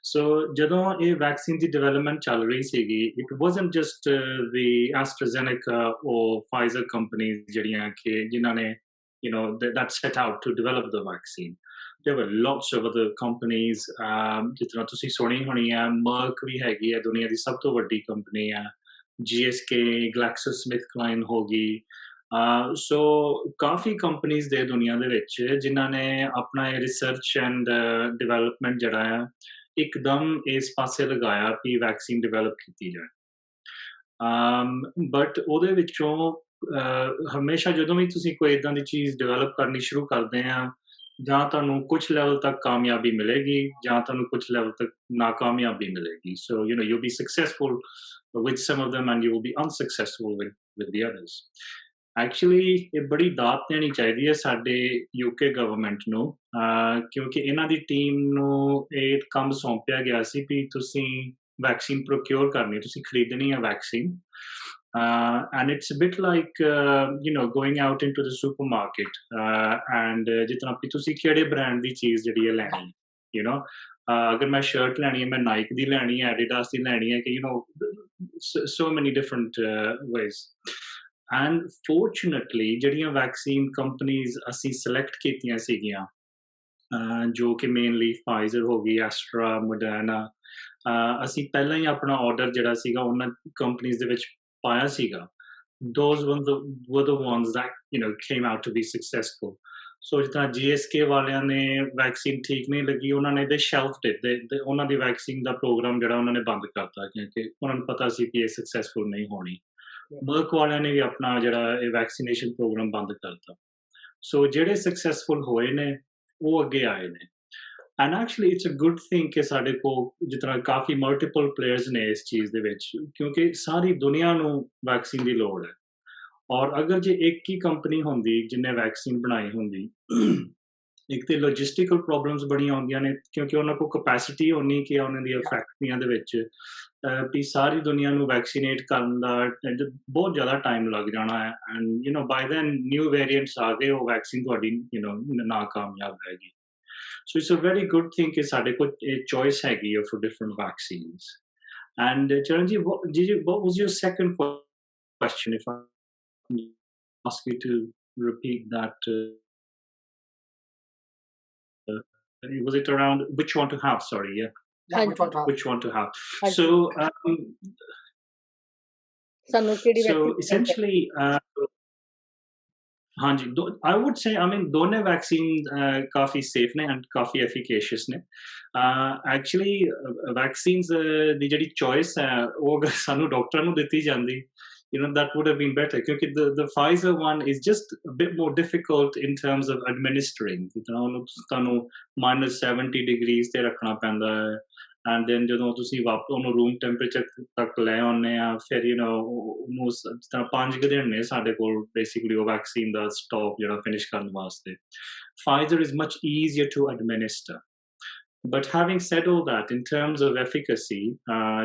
So ਜਦੋਂ ਇਹ vaccine ਦੀ development ਚੱਲ ਰਹੀ ਸੀਗੀ, it wasn't just the AstraZeneca or Pfizer companies ਜਿਹੜੀਆਂ ਕਿ ਜਿਨ੍ਹਾਂ ਨੇ that set out to develop the vaccine. There were lots of other companies. ਜਿਸ ਤਰ੍ਹਾਂ ਤੁਸੀਂ ਸੁਣੀ ਹੋਣੀ ਹੈ, Merck ਵੀ ਹੈਗੀ ਹੈ, ਦੁਨੀਆ ਦੀ ਸਭ ਤੋਂ ਵੱਡੀ ਕੰਪਨੀ ਹੈ. GSK, GlaxoSmithKline ਹੋ ਗਈ. ਸੋ ਕਾਫੀ ਕੰਪਨੀਜ਼ ਦੇ ਦੁਨੀਆ ਦੇ ਵਿੱਚ ਜਿਨ੍ਹਾਂ ਨੇ ਆਪਣਾ ਇਹ ਰਿਸਰਚ ਐਂਡ ਡਿਵੈਲਪਮੈਂਟ ਜਿਹੜਾ ਹੈ ਇੱਕਦਮ ਇਸ ਪਾਸੇ ਲਗਾਇਆ ਕਿ ਵੈਕਸੀਨ ਡਿਵੈਲਪ ਕੀਤੀ ਜਾਏ. ਬਟ ਉਹਦੇ ਵਿੱਚੋਂ ਹਮੇਸ਼ਾ ਜਦੋਂ ਵੀ ਤੁਸੀਂ ਕੋਈ ਇਦਾਂ ਦੀ ਚੀਜ਼ ਡਿਵੈਲਪ ਕਰਨੀ ਸ਼ੁਰੂ ਕਰਦੇ ਆ, ਜਾਂ ਤੁਹਾਨੂੰ ਕੁਝ ਲੈਵਲ ਤੱਕ ਕਾਮਯਾਬੀ ਮਿਲੇਗੀ ਜਾਂ ਤੁਹਾਨੂੰ ਕੁਝ ਲੈਵਲ ਤੱਕ ਨਾਕਾਮਯਾਬੀ ਮਿਲੇਗੀ. So you'll be successful with some of them and you will be unsuccessful with the others. Actually ਇਹ ਬੜੀ ਦਾਤ ਦੇਣੀ ਚਾਹੀਦੀ ਹੈ ਸਾਡੇ UK ਗਵਰਨਮੈਂਟ ਨੂੰ, ਕਿਉਂਕਿ ਇਹਨਾਂ ਦੀ ਟੀਮ ਨੂੰ ਇਹ ਕੰਮ ਸੌਂਪਿਆ ਗਿਆ ਸੀ ਕਿ ਤੁਸੀਂ ਵੈਕਸੀਨ ਪ੍ਰੋਕਿਓਰ ਕਰਨੀ, ਤੁਸੀਂ ਖਰੀਦਣੀ ਹੈ vaccine. And it's a bit like going out into the supermarket and ਜਿਤਨਾ ਵੀ ਤੁਸੀਂ ਕਿਹੜੇ ਬ੍ਰਾਂਡ ਦੀ ਚੀਜ਼ ਜਿਹੜੀ ਹੈ ਲੈਣੀ, ਅਗਰ ਮੈਂ ਸ਼ਰਟ ਲੈਣੀ ਹੈ, ਮੈਂ ਨਾਈਕ ਦੀ ਲੈਣੀ ਹੈ, ਐਡੀਡਾਸ ਦੀ ਲੈਣੀ ਹੈ, ਕਿ so many different ways. And fortunately ਜਿਹੜੀਆਂ ਵੈਕਸੀਨ ਕੰਪਨੀਜ਼ ਅਸੀਂ ਸਿਲੈਕਟ ਕੀਤੀਆਂ ਸੀਗੀਆਂ, ਜੋ ਕਿ ਮੇਨਲੀ Pfizer ਹੋ ਗਈ, Astra, Moderna, ਅਸੀਂ ਪਹਿਲਾਂ ਹੀ ਆਪਣਾ ਆਰਡਰ ਜਿਹੜਾ ਸੀਗਾ ਉਹਨਾਂ ਕੰਪਨੀਜ਼ ਦੇ ਵਿੱਚ ਪਾਇਆ ਸੀਗਾ. Those were the ones that came out to be successful. So ਜਿੱਦਾਂ GSK ਵਾਲਿਆਂ ਨੇ ਵੈਕਸੀਨ ਠੀਕ ਨਹੀਂ ਲੱਗੀ, ਉਹਨਾਂ ਨੇ they shelved it. ਉਹਨਾਂ ਦੀ ਵੈਕਸੀਨ ਦਾ ਪ੍ਰੋਗਰਾਮ ਜਿਹੜਾ ਉਹਨਾਂ ਨੇ ਬੰਦ ਕਰਤਾ, ਕਿਉਂਕਿ ਉਹਨਾਂ ਨੂੰ ਪਤਾ ਸੀ ਕਿ ਇਹ ਸਕਸੈਸਫੁਲ ਨਹੀਂ ਹੋਣੀ. Merck ਵਾਲਿਆਂ ਨੇ ਵੀ ਆਪਣਾ ਜਿਹੜਾ ਇਹ ਵੈਕਸੀਨੇਸ਼ਨ ਪ੍ਰੋਗਰਾਮ ਬੰਦ ਕਰਤਾ. ਸੋ ਜਿਹੜੇ ਸਕਸੈਸਫੁਲ ਹੋਏ ਨੇ ਉਹ ਅੱਗੇ ਆਏ ਨੇ. And actually it's a good thing ਕਿ ਸਾਡੇ ਕੋਲ ਜਿਸ ਤਰ੍ਹਾਂ ਕਾਫੀ ਮਲਟੀਪਲ ਪਲੇਅਰਸ ਨੇ ਇਸ ਚੀਜ਼ ਦੇ ਵਿੱਚ, ਕਿਉਂਕਿ ਸਾਰੀ ਦੁਨੀਆ ਨੂੰ ਵੈਕਸੀਨ ਦੀ ਲੋੜ ਹੈ. ਔਰ ਅਗਰ ਜੇ ਇੱਕ ਹੀ ਕੰਪਨੀ ਹੁੰਦੀ ਜਿਹਨੇ ਵੈਕਸੀਨ ਬਣਾਈ ਹੁੰਦੀ, ਇੱਕ ਤੇ ਲੌਜਿਸਟਿਕਲ ਪ੍ਰੋਬਲਮਸ ਬੜੀਆਂ ਆਉਂਦੀਆਂ ਨੇ, ਕਿਉਂਕਿ ਉਹਨਾਂ ਕੋਲ ਕਪੈਸਿਟੀ ਹੋਣੀ ਕਿ ਉਹਨਾਂ ਦੀਆਂ ਫੈਕਟਰੀਆਂ ਦੇ ਵਿੱਚ ਵੀ ਸਾਰੀ ਦੁਨੀਆ ਨੂੰ ਵੈਕਸੀਨੇਟ ਕਰਨ ਦਾ ਬਹੁਤ ਜ਼ਿਆਦਾ ਟਾਈਮ ਲੱਗ ਜਾਣਾ ਹੈ. And by then new variants ਆ ਗਏ, ਉਹ ਵੈਕਸੀਨ ਤੁਹਾਡੀ ਨਾਕਾਮਯਾਬ ਰਹੇਗੀ. So it's a very good thing ਕਿ ਸਾਡੇ ਕੋਲ ਇਹ choice ਹੈਗੀ ਹੈ for different vaccines. And Charanji, what was your second question? If I ask you to repeat that, was it around which one to have? Sorry, yeah. Yeah, which one to have? Which one to have? So ਸਾਨੂੰ ਕਿਹੜੀ so vaccine essentially, ਹਾਂਜੀ, I would say, ਦੋਨੇ vaccine ਕਾਫੀ safe ਨੇ and ਕਾਫੀ ਐਫੀਕੇਸ਼ੀਅਸ ਨੇ. Actually vaccines ਦੀ ਜਿਹੜੀ choice ਹੈ ਉਹ ਅਗਰ ਸਾਨੂੰ ਡਾਕਟਰਾਂ ਨੂੰ ਦਿੱਤੀ ਜਾਂਦੀ, that would have been better, ਕਿਉਂਕਿ the Pfizer one is just a bit more difficult in terms of administering. ਤੁਹਾਨੂੰ -70 degrees ਤੇ ਰੱਖਣਾ ਪੈਂਦਾ ਹੈ, ਐਂਡ ਦੈਨ ਜਦੋਂ ਤੁਸੀਂ ਵਾਪਸ ਉਹਨੂੰ ਰੂਮ ਟੈਂਪਰੇਚਰ ਤੱਕ ਲੈ ਆਉਂਦੇ ਆ, ਫਿਰ ਉਹਨੂੰ ਜਿਸ ਤਰ੍ਹਾਂ 5 ਦਿਨ ਨੇ ਸਾਡੇ ਕੋਲ ਬੇਸਿਕਲੀ ਉਹ ਵੈਕਸੀਨ ਦਾ ਸਟਾਕ ਜਿਹੜਾ ਫਿਨਿਸ਼ ਕਰਨ ਵਾਸਤੇ. Pfizer is much easier to administer. But having said all that, in terms of efficacy,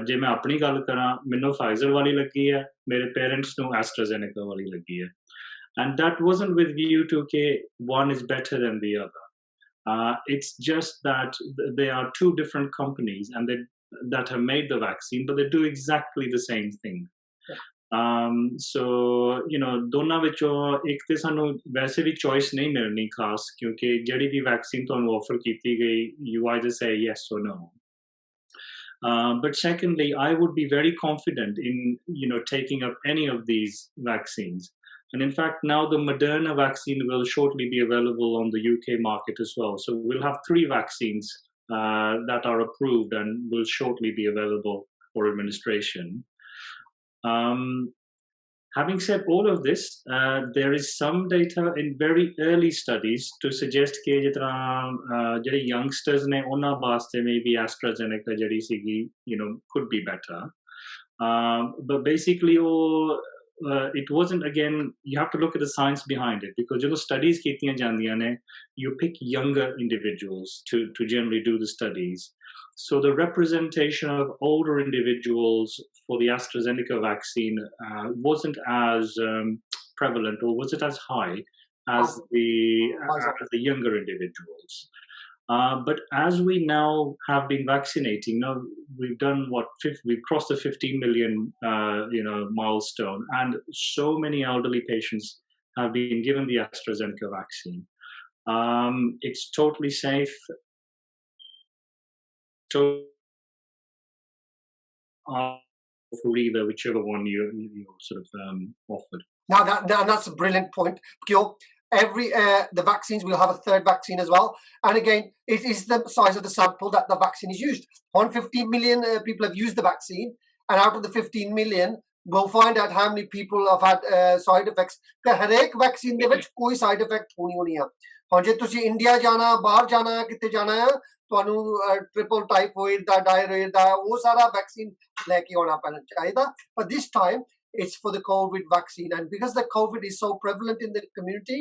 ਜੇ ਮੈਂ ਆਪਣੀ ਗੱਲ ਕਰਾਂ, ਮੈਨੂੰ Pfizer ਵਾਲੀ ਲੱਗੀ ਹੈ, ਮੇਰੇ ਪੇਰੈਂਟਸ ਨੂੰ AstraZeneca ਵਾਲੀ ਲੱਗੀ ਹੈ. And that wasn't with view to ਕਿ one is better than the other. It's just that they are two different companies and that have made the vaccine, but they do exactly the same thing. So ਦੋਨਾਂ ਵਿੱਚੋਂ ਇੱਕ ਤੇ ਸਾਨੂੰ ਵੈਸੇ ਵੀ choice ਨਹੀਂ ਮਿਲਣੀ ਖਾਸ, ਕਿਉਂਕਿ ਜਿਹੜੀ ਵੀ ਵੈਕਸੀਨ ਤੁਹਾਨੂੰ ਆਫਰ ਕੀਤੀ ਗਈ, you either say yes or no. But secondly, I would be very confident in taking up any of these vaccines. And in fact, now the Moderna vaccine will shortly be available on the UK market as well. So we'll have 3 vaccines that are approved and will shortly be available for administration. Having said all of this, there is some data in very early studies to suggest कि ਜਿਹੜੇ youngsters ਨੇ ਉਹਨਾਂ ਵਾਸਤੇ maybe AstraZeneca ਜਿਹੜੀ ਸੀਗੀ could be better. But basically ਉਹ it wasn't, again, you have to look at the science behind it, because ਜਦੋਂ studies ਕੀਤੀਆਂ ਜਾਂਦੀਆਂ ਨੇ, you pick younger individuals to generally do the studies. So the representation of older individuals for the AstraZeneca vaccine wasn't as prevalent, or was it as high as the younger individuals. But as we now have been vaccinating, now we've done we've crossed the 15 million, milestone, and so many elderly patients have been given the AstraZeneca vaccine. It's totally safe. For either, whichever one you sort of offered. Now that's a brilliant point. Every the vaccines will have a third vaccine as well, and again, it is the size of the sample that the vaccine is used. 115 million people have used the vaccine, and out of the 15 million, we'll find out how many people have had side effects. हर एक vaccine ਦੇ ਵਿੱਚ ਕੋਈ side effect होनी है. ਹੁਣ ਜੇ ਤੁਸੀਂ India ਜਾਣਾ, ਬਾਹਰ ਜਾਣਾ, ਕਿਤੇ ਜਾਣਾ ਹੈ, ਤੁਹਾਨੂੰ ट्रिपल टाइफॉइड ਦਾ, डायरिया ਦਾ, ਉਹ ਸਾਰਾ vaccine ਲੈ ਕੇ ਆਉਣਾ ਪੈਣਾ ਚਾਹੀਦਾ. But this time it's for the COVID vaccine, and because the COVID is so prevalent in the community,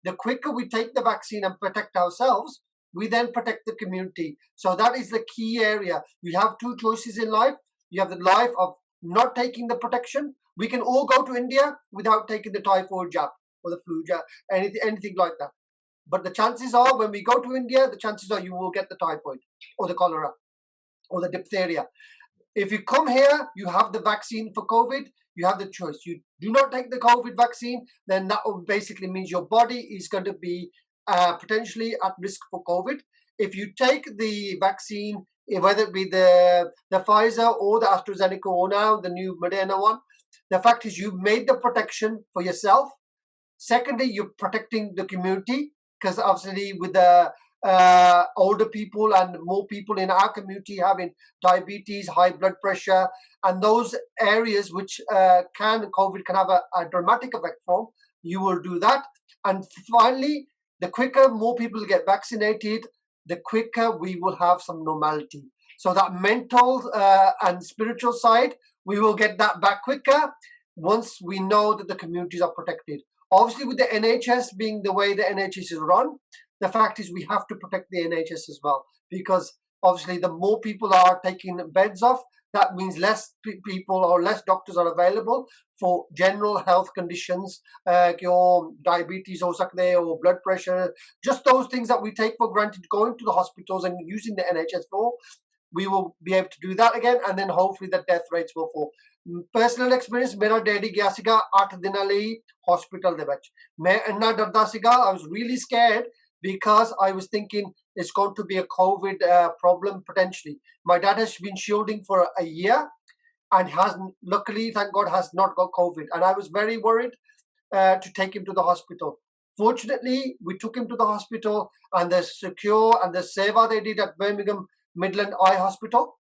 the quicker we take the vaccine and protect ourselves, we then protect the community. So that is the key area. You have two choices in life. You have the life of not taking the protection. We can all go to India without taking the typhoid jab or the flu jab, anything like that. But the chances are, when we go to India, the chances are you will get the typhoid or the cholera or the diphtheria. If you come here, you have the vaccine for COVID, you have the choice. You do not take the COVID vaccine, then that basically means your body is going to be potentially at risk for COVID. If you take the vaccine, whether it be the Pfizer or the AstraZeneca or now the new Moderna one, the fact is you've made the protection for yourself. Secondly, you're protecting the community, because obviously with the older people and more people in our community having diabetes, high blood pressure, and those areas which COVID can have a dramatic effect from, you will do that. And finally, the quicker more people get vaccinated, the quicker we will have some normality. So that mental and spiritual side, we will get that back quicker once we know that the communities are protected. Obviously, with the NHS being the way the NHS is run, the fact is we have to protect the NHS as well, because obviously the more people are taking beds off, that means less people or less doctors are available for general health conditions, diabetes or blood pressure, just those things that we take for granted, going to the hospitals and using the NHS for. We will be able to do that again, and then hopefully the death rates will fall. Personal experience, ਮੇਰਾ daddy ਗਿਆ ਸੀਗਾ 8 ਦਿਨਾਂ ਲਈ hospital ਦੇ ਵਿੱਚ. ਮੈਂ ਇੰਨਾ ਡਰਦਾ ਸੀਗਾ, I was really scared, because I was thinking it's going to be a COVID problem potentially. My dad has been shielding for a year and luckily, thank God, has not got COVID. And I was very worried to take him to the hospital. Fortunately, we took him to the hospital, and the secure and the seva they did at Birmingham Midland Eye Hospital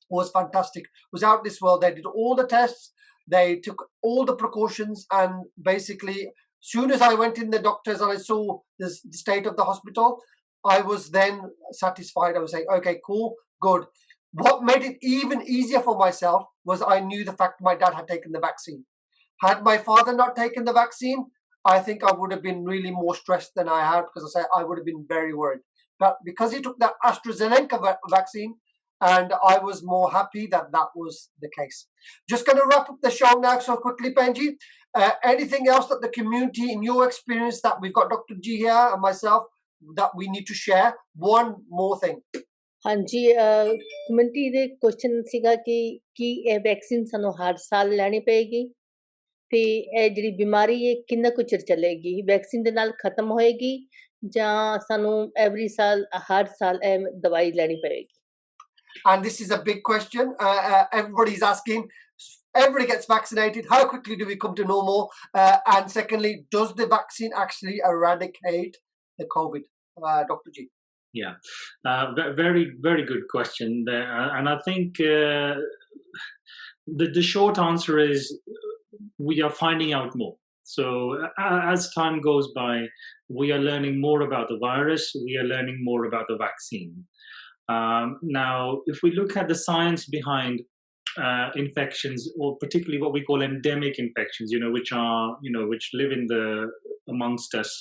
was fantastic. It was out this world. They did all the tests, they took all the precautions, and basically, soon as I went in the doctors and I saw the state of the hospital, I was then satisfied. I was saying, okay, cool, good. What made it even easier for myself was I knew the fact my dad had taken the vaccine. Had my father not taken the vaccine, I think I would have been really more stressed than I had, because I would have been very worried. But because he took the AstraZeneca vaccine, and I was more happy that was the case. Just going to wrap up the show now so quickly, Benji. Anything else that the community, in your experience, that we've got Dr. G here and myself, that we need to share? One more thing. ਹਾਂਜੀ, community ਦੇ question ਸੀਗਾ ਕਿ ਕੀ ਇਹ vaccine ਸਾਨੂੰ ਹਰ ਸਾਲ ਲੈਣੀ ਪਏਗੀ, ਤੇ ਇਹ ਜਿਹੜੀ ਬਿਮਾਰੀ ਇਹ ਕਿੰਨਾ ਕੁ ਚਿਰ ਚੱਲੇਗੀ, ਵੈਕਸੀਨ ਦੇ ਨਾਲ ਖਤਮ ਹੋਏਗੀ ਜਾਂ ਸਾਨੂੰ ਹਰ ਸਾਲ ਇਹ ਦਵਾਈ ਲੈਣੀ ਪਏਗੀ? And this is a big question. Everybody's asking. Everybody gets vaccinated. How quickly do we come to normal? And secondly, does the vaccine actually eradicate the COVID? Dr. G. Yeah, very, very good question there. And I think the short answer is we are finding out more. So as time goes by, we are learning more about the virus. We are learning more about the vaccine. Now, if we look at the science behind infections, or particularly what we call endemic infections, which are, which live amongst us.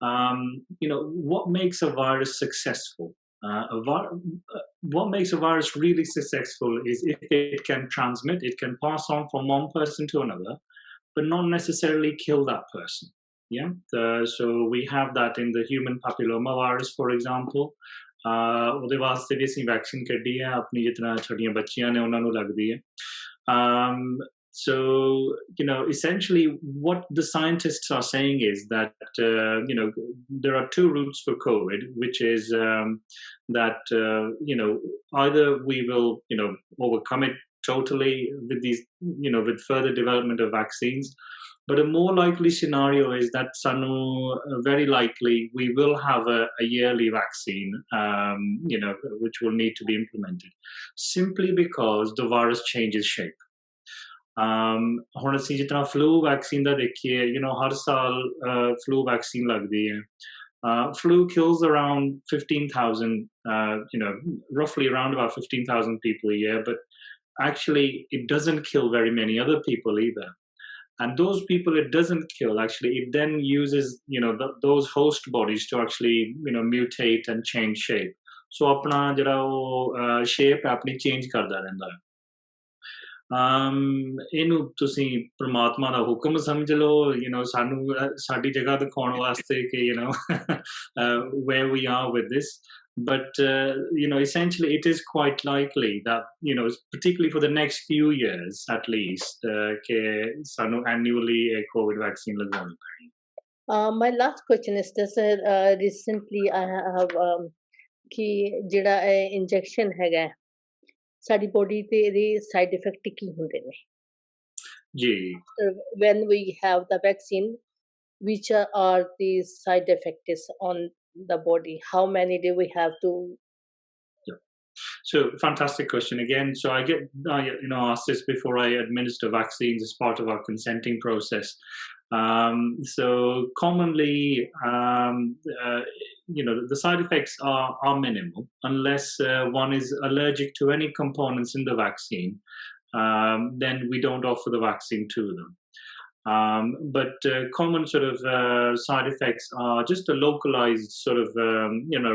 What makes a virus successful? What makes a virus really successful is if it can transmit, it can pass on from one person to another, but not necessarily kill that person. Yeah. So we have that in the human papilloma virus, for example. ਉਹਦੇ ਵਾਸਤੇ ਵੀ ਅਸੀਂ vaccine ਕੱਢੀ ਹੈ ਆਪਣੀ ਜਿਤਨਾ ਛੋਟੀਆਂ ਬੱਚੀਆਂ ਨੇ ਉਹਨਾਂ ਨੂੰ ਲੱਗਦੀ ਹੈ. So, essentially what the scientists are saying is that, there are two routes for COVID, which is that, either we will, overcome it totally with these, with further development of vaccines. But a more likely scenario is that very likely we will have a yearly vaccine, which will need to be implemented, simply because the virus changes shape. ਹੁਣ ਅਸੀਂ ਜਿਤਨਾ flu vaccine ਦਾ ਦੇਖੀਏ, ਹਰ ਸਾਲ flu vaccine ਲੱਗਦੀ ਹੈ. Flu kills around 15,000, roughly around about 15,000 people a year, but actually it doesn't kill very many other people either. And those people it doesn't kill, actually, it then uses, those host bodies to actually, mutate and change shape. So apna jada wo shape apni change karda rehanda hai. ਇਹਨੂੰ ਤੁਸੀਂ ਪ੍ਰਮਾਤਮਾ ਦਾ ਹੁਕਮ ਸਮਝ ਲਓ, ਸਾਨੂੰ ਸਾਡੀ ਜਗ੍ਹਾ ਦਿਖਾਉਣ ਵਾਸਤੇ ਕਿ where we are with this. But essentially it is quite likely that, particularly for the next few years at least, ਕਿ ਸਾਨੂੰ annually a COVID vaccine ਲਗਵਾਉਣੀ ਪੈਣੀ. My last question is this, recently I have ਕਿ ਜਿਹੜਾ injection ਹੈਗਾ ਸਾਡੀ body ਤੇ ਇਹਦੇ side effect ਕੀ ਹੁੰਦੇ ਨੇ? ਜੀ. When we have the vaccine, which are the side effects on the body? How many do we have to? So fantastic question again. So I get asked this before I administer vaccines as part of our consenting process. So commonly, the side effects are minimal unless one is allergic to any components in the vaccine. Then we don't offer the vaccine to them. But common sort of side effects are just a localized sort of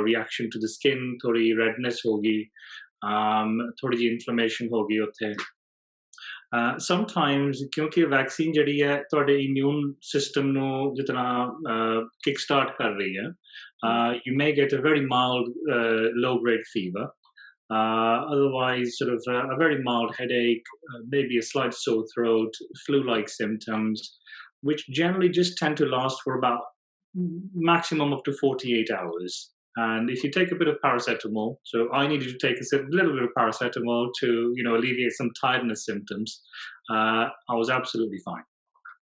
reaction to the skin, thodi redness hogi, thodi ji inflammation hogi utte. Sometimes kyunki vaccine jehdi hai tode immune system nu jitna kickstart kar rahi hai, you may get a very mild low grade fever. Otherwise, sort of a very mild headache, maybe a slight sore throat, flu-like symptoms, which generally just tend to last for about maximum up to 48 hours. And if you take a bit of paracetamol, so I needed to take a little bit of paracetamol to, alleviate some tiredness symptoms, I was absolutely fine.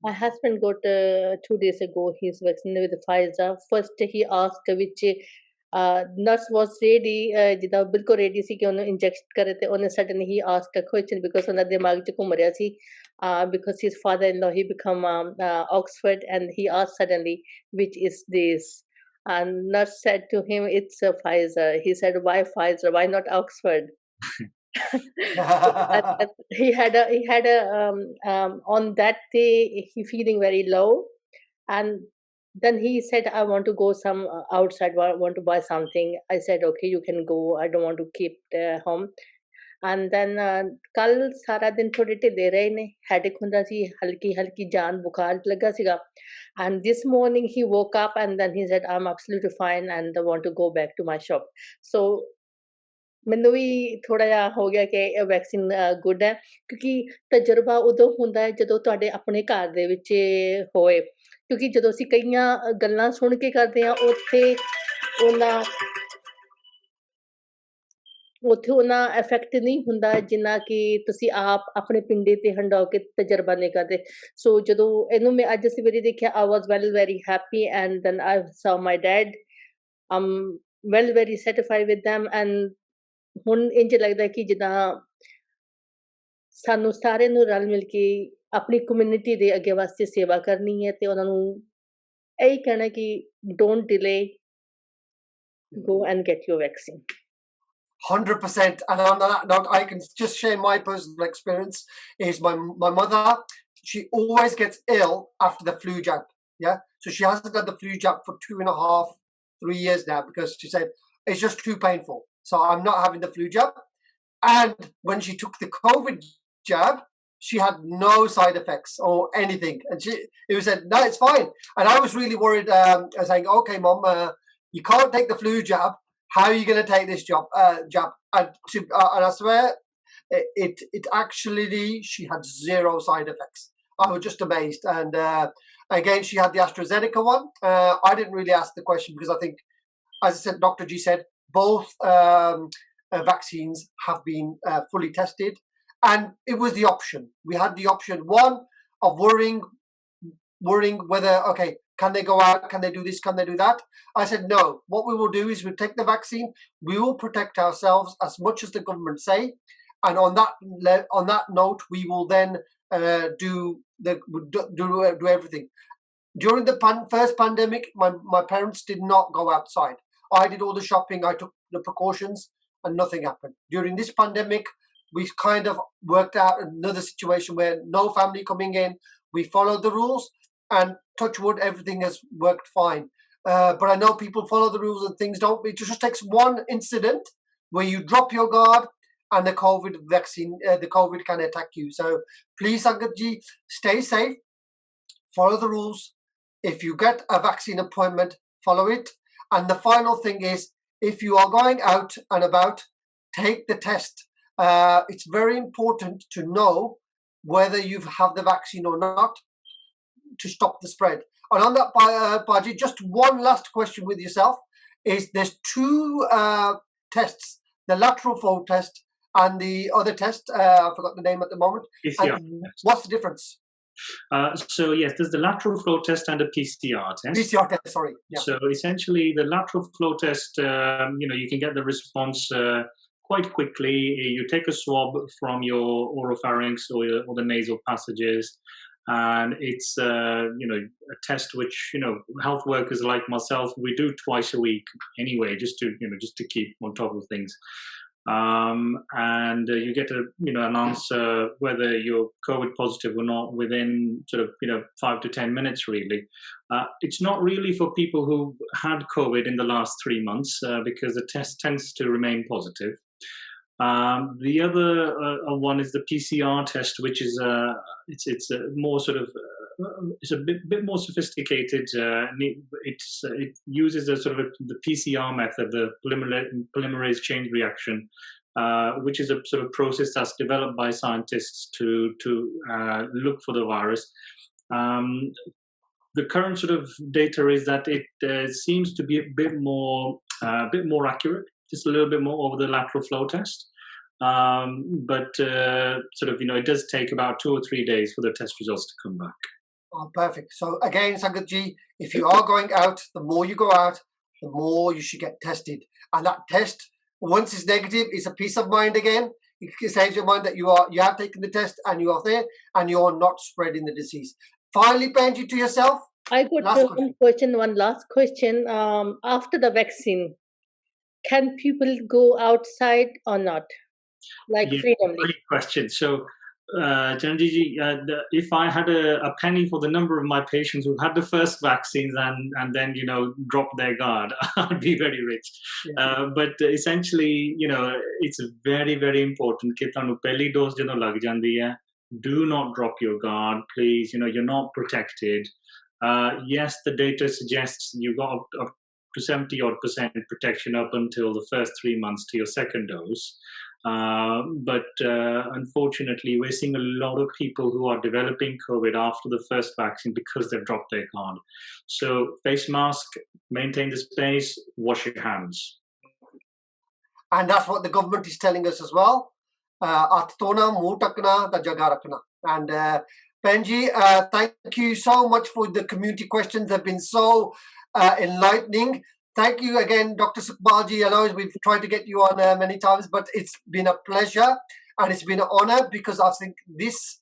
My husband got 2 days ago, he's vaccinated with Pfizer. First he asked which nurse was ready, ਜਿੱਦਾਂ ਬਿਲਕੁਲ ready ਸੀ ਕਿ ਉਹਨੂੰ inject ਕਰੇ ਤੇ ਉਹਨੇ suddenly he asked a question because ਉਹਨਾਂ ਦੇ ਦਿਮਾਗ 'ਚ ਘੁੰਮ ਰਿਹਾ ਸੀ, because his father-in-law he become Oxford, and he asked suddenly which is this, and nurse said to him it's Pfizer. He said why Pfizer, why not Oxford? he had a on that day he feeling very low, and then he said I want to go some outside, want to buy something. I said okay, you can go, I don't want to keep home. And then kal sara din thode ਢਿੱਲੇ ਰਹੇ ਨੇ, headache ਹੁੰਦਾ ਸੀ, ਹਲਕੀ ਜਾਨ ਬੁਖਾਰ ਲੱਗਾ ਸੀਗਾ, and this morning he woke up and then he said I'm absolutely fine and I want to go back to my shop. So ਮੈਨੂੰ ਵੀ ਥੋੜਾ ਜਿਹਾ ਹੋ ਗਿਆ ਕਿ ਇਹ ਵੈਕਸੀਨ ਗੁੱਡ ਹੈ, ਕਿਉਂਕਿ ਤਜਰਬਾ ਉਦੋਂ ਹੁੰਦਾ ਹੈ ਜਦੋਂ ਤੁਹਾਡੇ ਆਪਣੇ ਘਰ ਦੇ ਵਿੱਚ ਹੋਏ, ਕਿਉਂਕਿ ਜਦੋਂ ਅਸੀਂ ਕਈਆਂ ਗੱਲਾਂ ਸੁਣ ਕੇ ਕਰਦੇ ਹਾਂ ਉੱਥੇ ਉਹਨਾਂ ਇਫੈਕਟ ਨਹੀਂ ਹੁੰਦਾ ਜਿੰਨਾ ਕਿ ਤੁਸੀਂ ਆਪ ਆਪਣੇ ਪਿੰਡੇ ਤੇ ਹੰਡਾਓ ਕੇ ਤਜਰਬਾ ਨਹੀਂ ਕਰਦੇ. ਸੋ ਜਦੋਂ ਇਹਨੂੰ ਮੈਂ ਅੱਜ ਸਵੇਰੇ ਦੇਖਿਆ, I was very happy, and then I saw my dad, very satisfied with them, and ਹੁਣ ਇੰਝ ਲੱਗਦਾ ਕਿ ਜਿੱਦਾਂ ਸਾਨੂੰ ਸਾਰਿਆਂ ਨੂੰ ਰਲ ਮਿਲ ਕੇ ਆਪਣੀ ਕਮਿਊਨਿਟੀ ਦੇ ਅੱਗੇ ਵਾਸਤੇ ਸੇਵਾ ਕਰਨੀ ਹੈ ਤੇ ਉਹਨਾਂ ਨੂੰ ਇਹੀ ਕਹਿਣਾ ਕਿ don't delay, go and get your vaccine. 100%. And on that note, I can just share my personal experience. Is my mother, she always gets ill after the flu jab. Yeah, so she hasn't had the flu jab for 2.5, 3 years now because she said it's just too painful. So I'm not having the flu jab. And when she took the COVID jab, she had no side effects or anything. And it was said, no, it's fine. And I was really worried. I was saying, okay, Mom, you can't take the flu jab. How are you going to take this jab? And I swear, it actually, she had zero side effects. I was just amazed. And again, she had the AstraZeneca one. I didn't really ask the question because I think, as I said, Dr. G said, both vaccines have been fully tested. And it was the option. We had the option, one, of worrying whether, okay, can they go out? Can they do this? Can they do that? I said, no. What we will do is we'll take the vaccine. We will protect ourselves as much as the government say. And on that note, we will then do everything. During the first pandemic, my parents did not go outside. I did all the shopping. I took the precautions and nothing happened. During this pandemic, we kind of worked out another situation where no family coming in. We followed the rules and touch wood, everything has worked fine. But I know people follow the rules and things don't. It just takes one incident where you drop your guard and the COVID vaccine, the COVID can attack you. So please, Sangat ji, stay safe, follow the rules. If you get a vaccine appointment, follow it. And the final thing is, if you are going out and about, take the test. It's very important to know whether you have the vaccine or not to stop the spread. And on that, Baji, just one last question with yourself is there's two tests, the lateral flow test and the other test, I forgot the name at the moment. PCR. What's the difference? So yes, there's the lateral flow test and a PCR test. PCR test, sorry. Yeah. So essentially, the lateral flow test, you can get the response quite quickly. You take a swab from your oropharynx or the nasal passages, and it's a test which health workers like myself, we do twice a week anyway, just to keep on top of things. And you get an answer whether you're COVID positive or not within 5 to 10 minutes. Really, it's not really for people who had COVID in the last 3 months because the test tends to remain positive. The other one is the PCR test, which is it's a more it's a bit more sophisticated. It uses the PCR method, the polymerase chain reaction, which is a sort of process that's developed by scientists to look for the virus. The current sort of data is that it seems to be a bit more accurate, just a little bit more over the lateral flow test. But it does take about 2 or 3 days for the test results to come back. Oh, perfect. So again, Sangat ji, if you are going out, the more you go out, the more you should get tested. And that test, once it's negative, is a peace of mind again. It saves your mind that you have taken the test and you are there and you are not spreading the disease. Finally, Benji, to yourself. I got one last question. After the vaccine, can people go outside or not? Freedomly? Great question. So, Janji, if I had a penny for the number of my patients who had the first vaccines and then dropped their guard, I'd be very rich. Yeah. But essentially, it's very, very important. कि तुहानू पहली dose जदों लग जांदी है, do not drop your guard, please. You're not protected. Yes, the data suggests you've got up to 70% protection up until the first 3 months to your second dose. But unfortunately, we're seeing a lot of people who are developing COVID after the first vaccine because they've dropped their guard. So face mask, maintain the space, wash your hands. And that's what the government is telling us as well. And Benji, thank you so much for the community questions. They've been so enlightening. Thank you again, Dr. Sukhbalji. I know we've tried to get you on many times, but it's been a pleasure and it's been an honor because I think this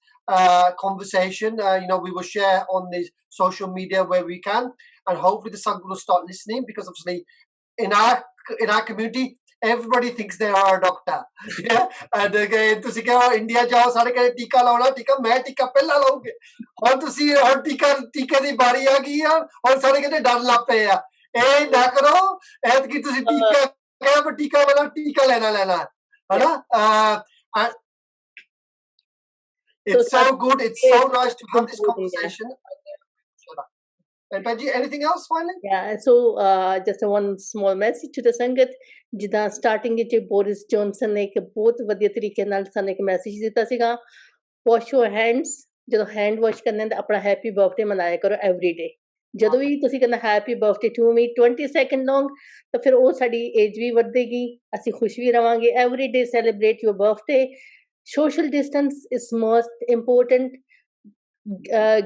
conversation, we will share on the social media where we can, and hopefully the Sangh will start listening because obviously in our community, everybody thinks they are a doctor. Yeah, and ਤੁਸੀਂ ਕਹੋ India ਜਾਓ ਸਾਰੇ ਕਹਿੰਦੇ ਟੀਕਾ ਲਾਉਣਾ ਟੀਕਾ ਮੈਂ ਟੀਕਾ ਪਹਿਲਾਂ ਲਾਉਂਗੇ ਹੁਣ ਤੁਸੀਂ ਹੁਣ ਟੀਕੇ ਦੀ ਵਾਰੀ ਆ ਗਈ ਆ ਹੁਣ ਸਾਰੇ ਕਹਿੰਦੇ ਡਰ ਲੱਗ ਪਏ ਆ ਇਹ ਨਾ ਕਰੋ ਐਤਕੀ ਤੁਸੀਂ ਟੀਕਾ ਕਹਿਆ ਪਰ ਟੀਕਾ ਵਾਲਾ ਟੀਕਾ ਲੈਣਾ ਹੈ ਨਾ it's so good, it's so nice to have this conversation. And Benji, anything else finally? Yeah, so just one small message to the Sangat. ਜਿੱਦਾਂ ਸਟਾਰਟਿੰਗ ਵਿੱਚ ਬੋਰਿਸ ਜੌਨਸਨ ਨੇ ਇੱਕ ਬਹੁਤ ਵਧੀਆ ਤਰੀਕੇ ਨਾਲ ਸਾਨੂੰ ਇੱਕ ਮੈਸੇਜ ਦਿੱਤਾ ਸੀਗਾ ਵਾਸ਼ ਯੋਰ ਹੈਂਡਸ ਜਦੋਂ ਹੈਂਡ ਵਾਸ਼ ਕਰਨੇ ਤਾਂ ਆਪਣਾ ਹੈਪੀ ਬਰਥਡੇ ਮਨਾਇਆ ਕਰੋ ਐਵਰੀ ਡੇ ਜਦੋਂ ਵੀ ਤੁਸੀਂ ਕਹਿੰਦਾ happy birthday to me 20 second long ਤਾਂ ਫਿਰ ਉਹ ਸਾਡੀ ਏਜ ਵੀ ਵਧੇਗੀ ਅਸੀਂ ਖੁਸ਼ ਵੀ ਰਵਾਂਗੇ every day celebrate your birthday social distance is most important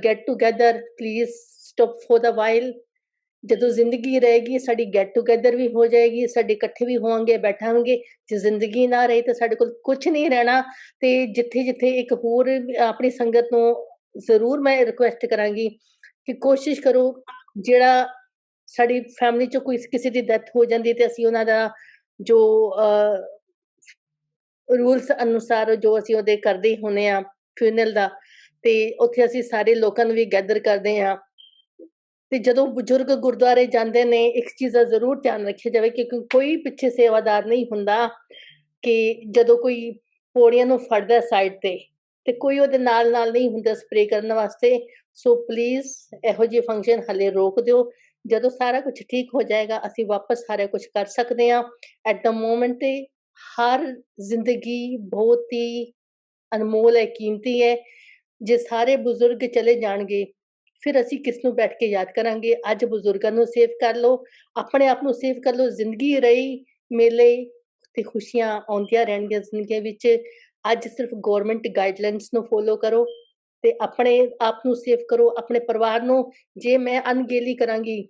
get together please stop for the while ਜਦੋਂ ਜ਼ਿੰਦਗੀ ਰਹੇਗੀ ਸਾਡੀ ਗੈਟ ਟੂਗੇਦਰ ਵੀ ਹੋ ਜਾਏਗੀ ਸਾਡੇ ਇਕੱਠੇ ਵੀ ਹੋਵਾਂਗੇ ਬੈਠਾਂਗੇ ਜੇ ਜ਼ਿੰਦਗੀ ਨਾ ਰਹੀ ਤਾਂ ਸਾਡੇ ਕੋਲ ਕੁਝ ਨਹੀਂ ਰਹਿਣਾ ਤੇ ਜਿੱਥੇ ਜਿੱਥੇ ਇੱਕ ਹੋਰ ਆਪਣੀ ਸੰਗਤ ਨੂੰ ਜ਼ਰੂਰ ਮੈਂ ਰਿਕੁਐਸਟ ਕਰਾਂਗੀ ਕਿ ਕੋਸ਼ਿਸ਼ ਕਰੋ ਜਿਹੜਾ ਸਾਡੀ ਫੈਮਿਲੀ ਚ ਕੋਈ ਕਿਸੇ ਦੀ ਡੈਥ ਹੋ ਜਾਂਦੀ ਤੇ ਅਸੀਂ ਉਹਨਾਂ ਦਾ ਜੋ ਰੂਲਸ ਅਨੁਸਾਰ ਜੋ ਅਸੀਂ ਉਹਦੇ ਕਰਦੇ ਹੁੰਦੇ ਆ ਫਿਊਨਰਲ ਦਾ ਤੇ ਉੱਥੇ ਅਸੀਂ ਸਾਰੇ ਲੋਕਾਂ ਨੂੰ ਵੀ ਗੈਦਰ ਕਰਦੇ ਆ ਤੇ ਜਦੋਂ ਬਜ਼ੁਰਗ ਗੁਰਦੁਆਰੇ ਜਾਂਦੇ ਨੇ ਇੱਕ ਚੀਜ਼ ਦਾ ਜ਼ਰੂਰ ਧਿਆਨ ਰੱਖਿਆ ਜਾਵੇ ਕਿ ਕੋਈ ਪਿੱਛੇ ਸੇਵਾਦਾਰ ਨਹੀਂ ਹੁੰਦਾ ਕਿ ਜਦੋਂ ਕੋਈ ਪੌੜੀਆਂ ਨੂੰ ਫੜਦਾ ਸਾਈਡ ਤੇ ਕੋਈ ਉਹਦੇ ਨਾਲ ਨਹੀਂ ਹੁੰਦਾ ਸਪਰੇ ਕਰਨ ਵਾਸਤੇ ਸੋ ਪਲੀਜ਼ ਇਹੋ ਜਿਹੇ ਫੰਕਸ਼ਨ ਹਲੇ ਰੋਕ ਦਿਓ ਜਦੋਂ ਸਾਰਾ ਕੁਝ ਠੀਕ ਹੋ ਜਾਏਗਾ ਅਸੀਂ ਵਾਪਸ ਸਾਰਾ ਕੁਝ ਕਰ ਸਕਦੇ ਆ ਐਟ ਦ ਮੋਮੈਂਟ ਹਰ ਜ਼ਿੰਦਗੀ ਬਹੁਤ ਹੀ ਅਨਮੋਲ ਹੈ ਕੀਮਤੀ ਹੈ ਜੇ ਸਾਰੇ ਬਜ਼ੁਰਗ ਚਲੇ ਜਾਣਗੇ ਫਿਰ ਅਸੀਂ ਕਿਸ ਨੂੰ ਬੈਠ ਕੇ ਯਾਦ ਕਰਾਂਗੇ ਅੱਜ ਬਜ਼ੁਰਗਾਂ ਨੂੰ ਸੇਵ ਕਰ ਲਓ ਆਪਣੇ ਆਪ ਨੂੰ ਸੇਵ ਕਰ ਲਓ ਜ਼ਿੰਦਗੀ ਰਹੀ ਮੇਲੇ ਤੇ ਖੁਸ਼ੀਆਂ ਆਉਂਦੀਆਂ ਰਹਿਣਗੀਆਂ ਜ਼ਿੰਦਗੀ ਵਿੱਚ ਅੱਜ ਸਿਰਫ ਗਵਰਨਮੈਂਟ ਗਾਈਡਲਾਈਨਸ ਨੂੰ ਫੋਲੋ ਕਰੋ ਤੇ ਆਪਣੇ ਆਪ ਨੂੰ ਸੇਵ ਕਰੋ ਆਪਣੇ ਪਰਿਵਾਰ ਨੂੰ ਜੇ ਮੈਂ ਅਣਗਹਿਲੀ ਕਰਾਂਗੀ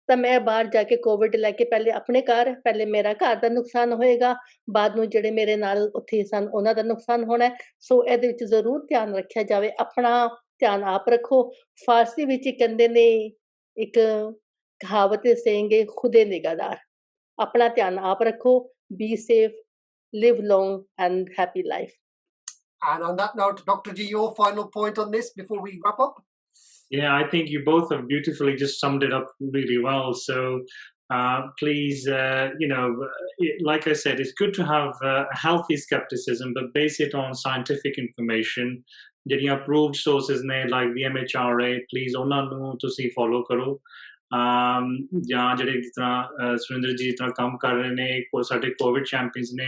ਤਾਂ ਮੈਂ ਬਾਹਰ ਜਾ ਕੇ ਕੋਵਿਡ ਲੈ ਕੇ ਪਹਿਲੇ ਮੇਰਾ ਘਰ ਦਾ ਨੁਕਸਾਨ ਹੋਏਗਾ ਬਾਅਦ ਨੂੰ ਜਿਹੜੇ ਮੇਰੇ ਨਾਲ ਉੱਥੇ ਸਨ ਉਹਨਾਂ ਦਾ ਨੁਕਸਾਨ ਹੋਣਾ ਸੋ ਇਹਦੇ ਵਿੱਚ ਜ਼ਰੂਰ ਧਿਆਨ ਰੱਖਿਆ ਜਾਵੇ ਆਪਣਾ ਧਿਆਨ ਆਪ ਰੱਖੋ ਫਾਰਸੀ ਵਿੱਚ ਕਹਿੰਦੇ ਨੇ ਇੱਕ ਕਹਾਵਤ ਸੇਂਗੇ ਖੁਦੇ ਨਿਗਾਹਦਾਰ ਆਪਣਾ ਧਿਆਨ ਆਪ ਰੱਖੋ be safe live long and happy life. And on that note, Dr. G, your final point on this before we wrap up? Yeah, I think you both have beautifully just summed it up really well. So please, like I said, it's good to have healthy skepticism, but base it on scientific information. Getting approved sources like the MHRA, please ਉਹਨਾਂ ਨੂੰ ਤੁਸੀਂ follow ਕਰੋ ਜਾਂ ਜਿਹੜੇ ਜਿਸ ਤਰ੍ਹਾਂ ਸੁਰਿੰਦਰ ਜੀ ਜਿਸ ਤਰ੍ਹਾਂ ਕੰਮ ਕਰ ਰਹੇ ਨੇ ਸਾਡੇ ਕੋਵਿਡ ਚੈਂਪੀਅਨਸ ਨੇ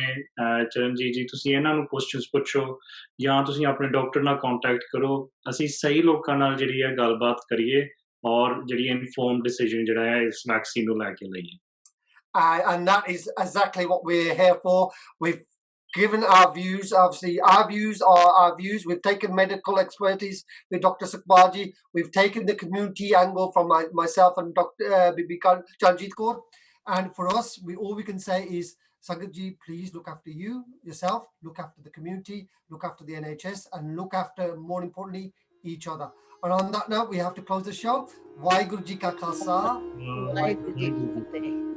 ਚਰਨਜੀਤ ਜੀ ਤੁਸੀਂ ਇਹਨਾਂ ਨੂੰ ਕੁਐਸਚਨਸ ਪੁੱਛੋ ਜਾਂ ਤੁਸੀਂ ਆਪਣੇ ਡਾਕਟਰ ਨਾਲ ਕੰਟੈਕਟ ਕਰੋ ਅਸੀਂ ਸਹੀ ਲੋਕਾਂ ਨਾਲ ਜਿਹੜੀ ਹੈ ਗੱਲਬਾਤ ਕਰੀਏ ਔਰ ਜਿਹੜੀ ਇਨਫੋਰਮਡ ਡਿਸੀਜਨ ਜਿਹੜਾ ਹੈ ਇਸ ਵੈਕਸੀਨ ਨੂੰ ਲੈ ਕੇ ਲਈਏ and that is exactly what we're here for. We've given our views. Obviously our views are our views. We've taken medical expertise with Dr. Sukhbaji. We've taken the community angle from myself and Dr. Bibi Janjit Kaur. And for us, all we can say is, Sangatji, please look after yourself, look after the community, look after the NHS, and look after, more importantly, each other. And on that note, we have to close the show. Waheguru Ji Ka Khalsa. Waheguru Ji Ki Fateh.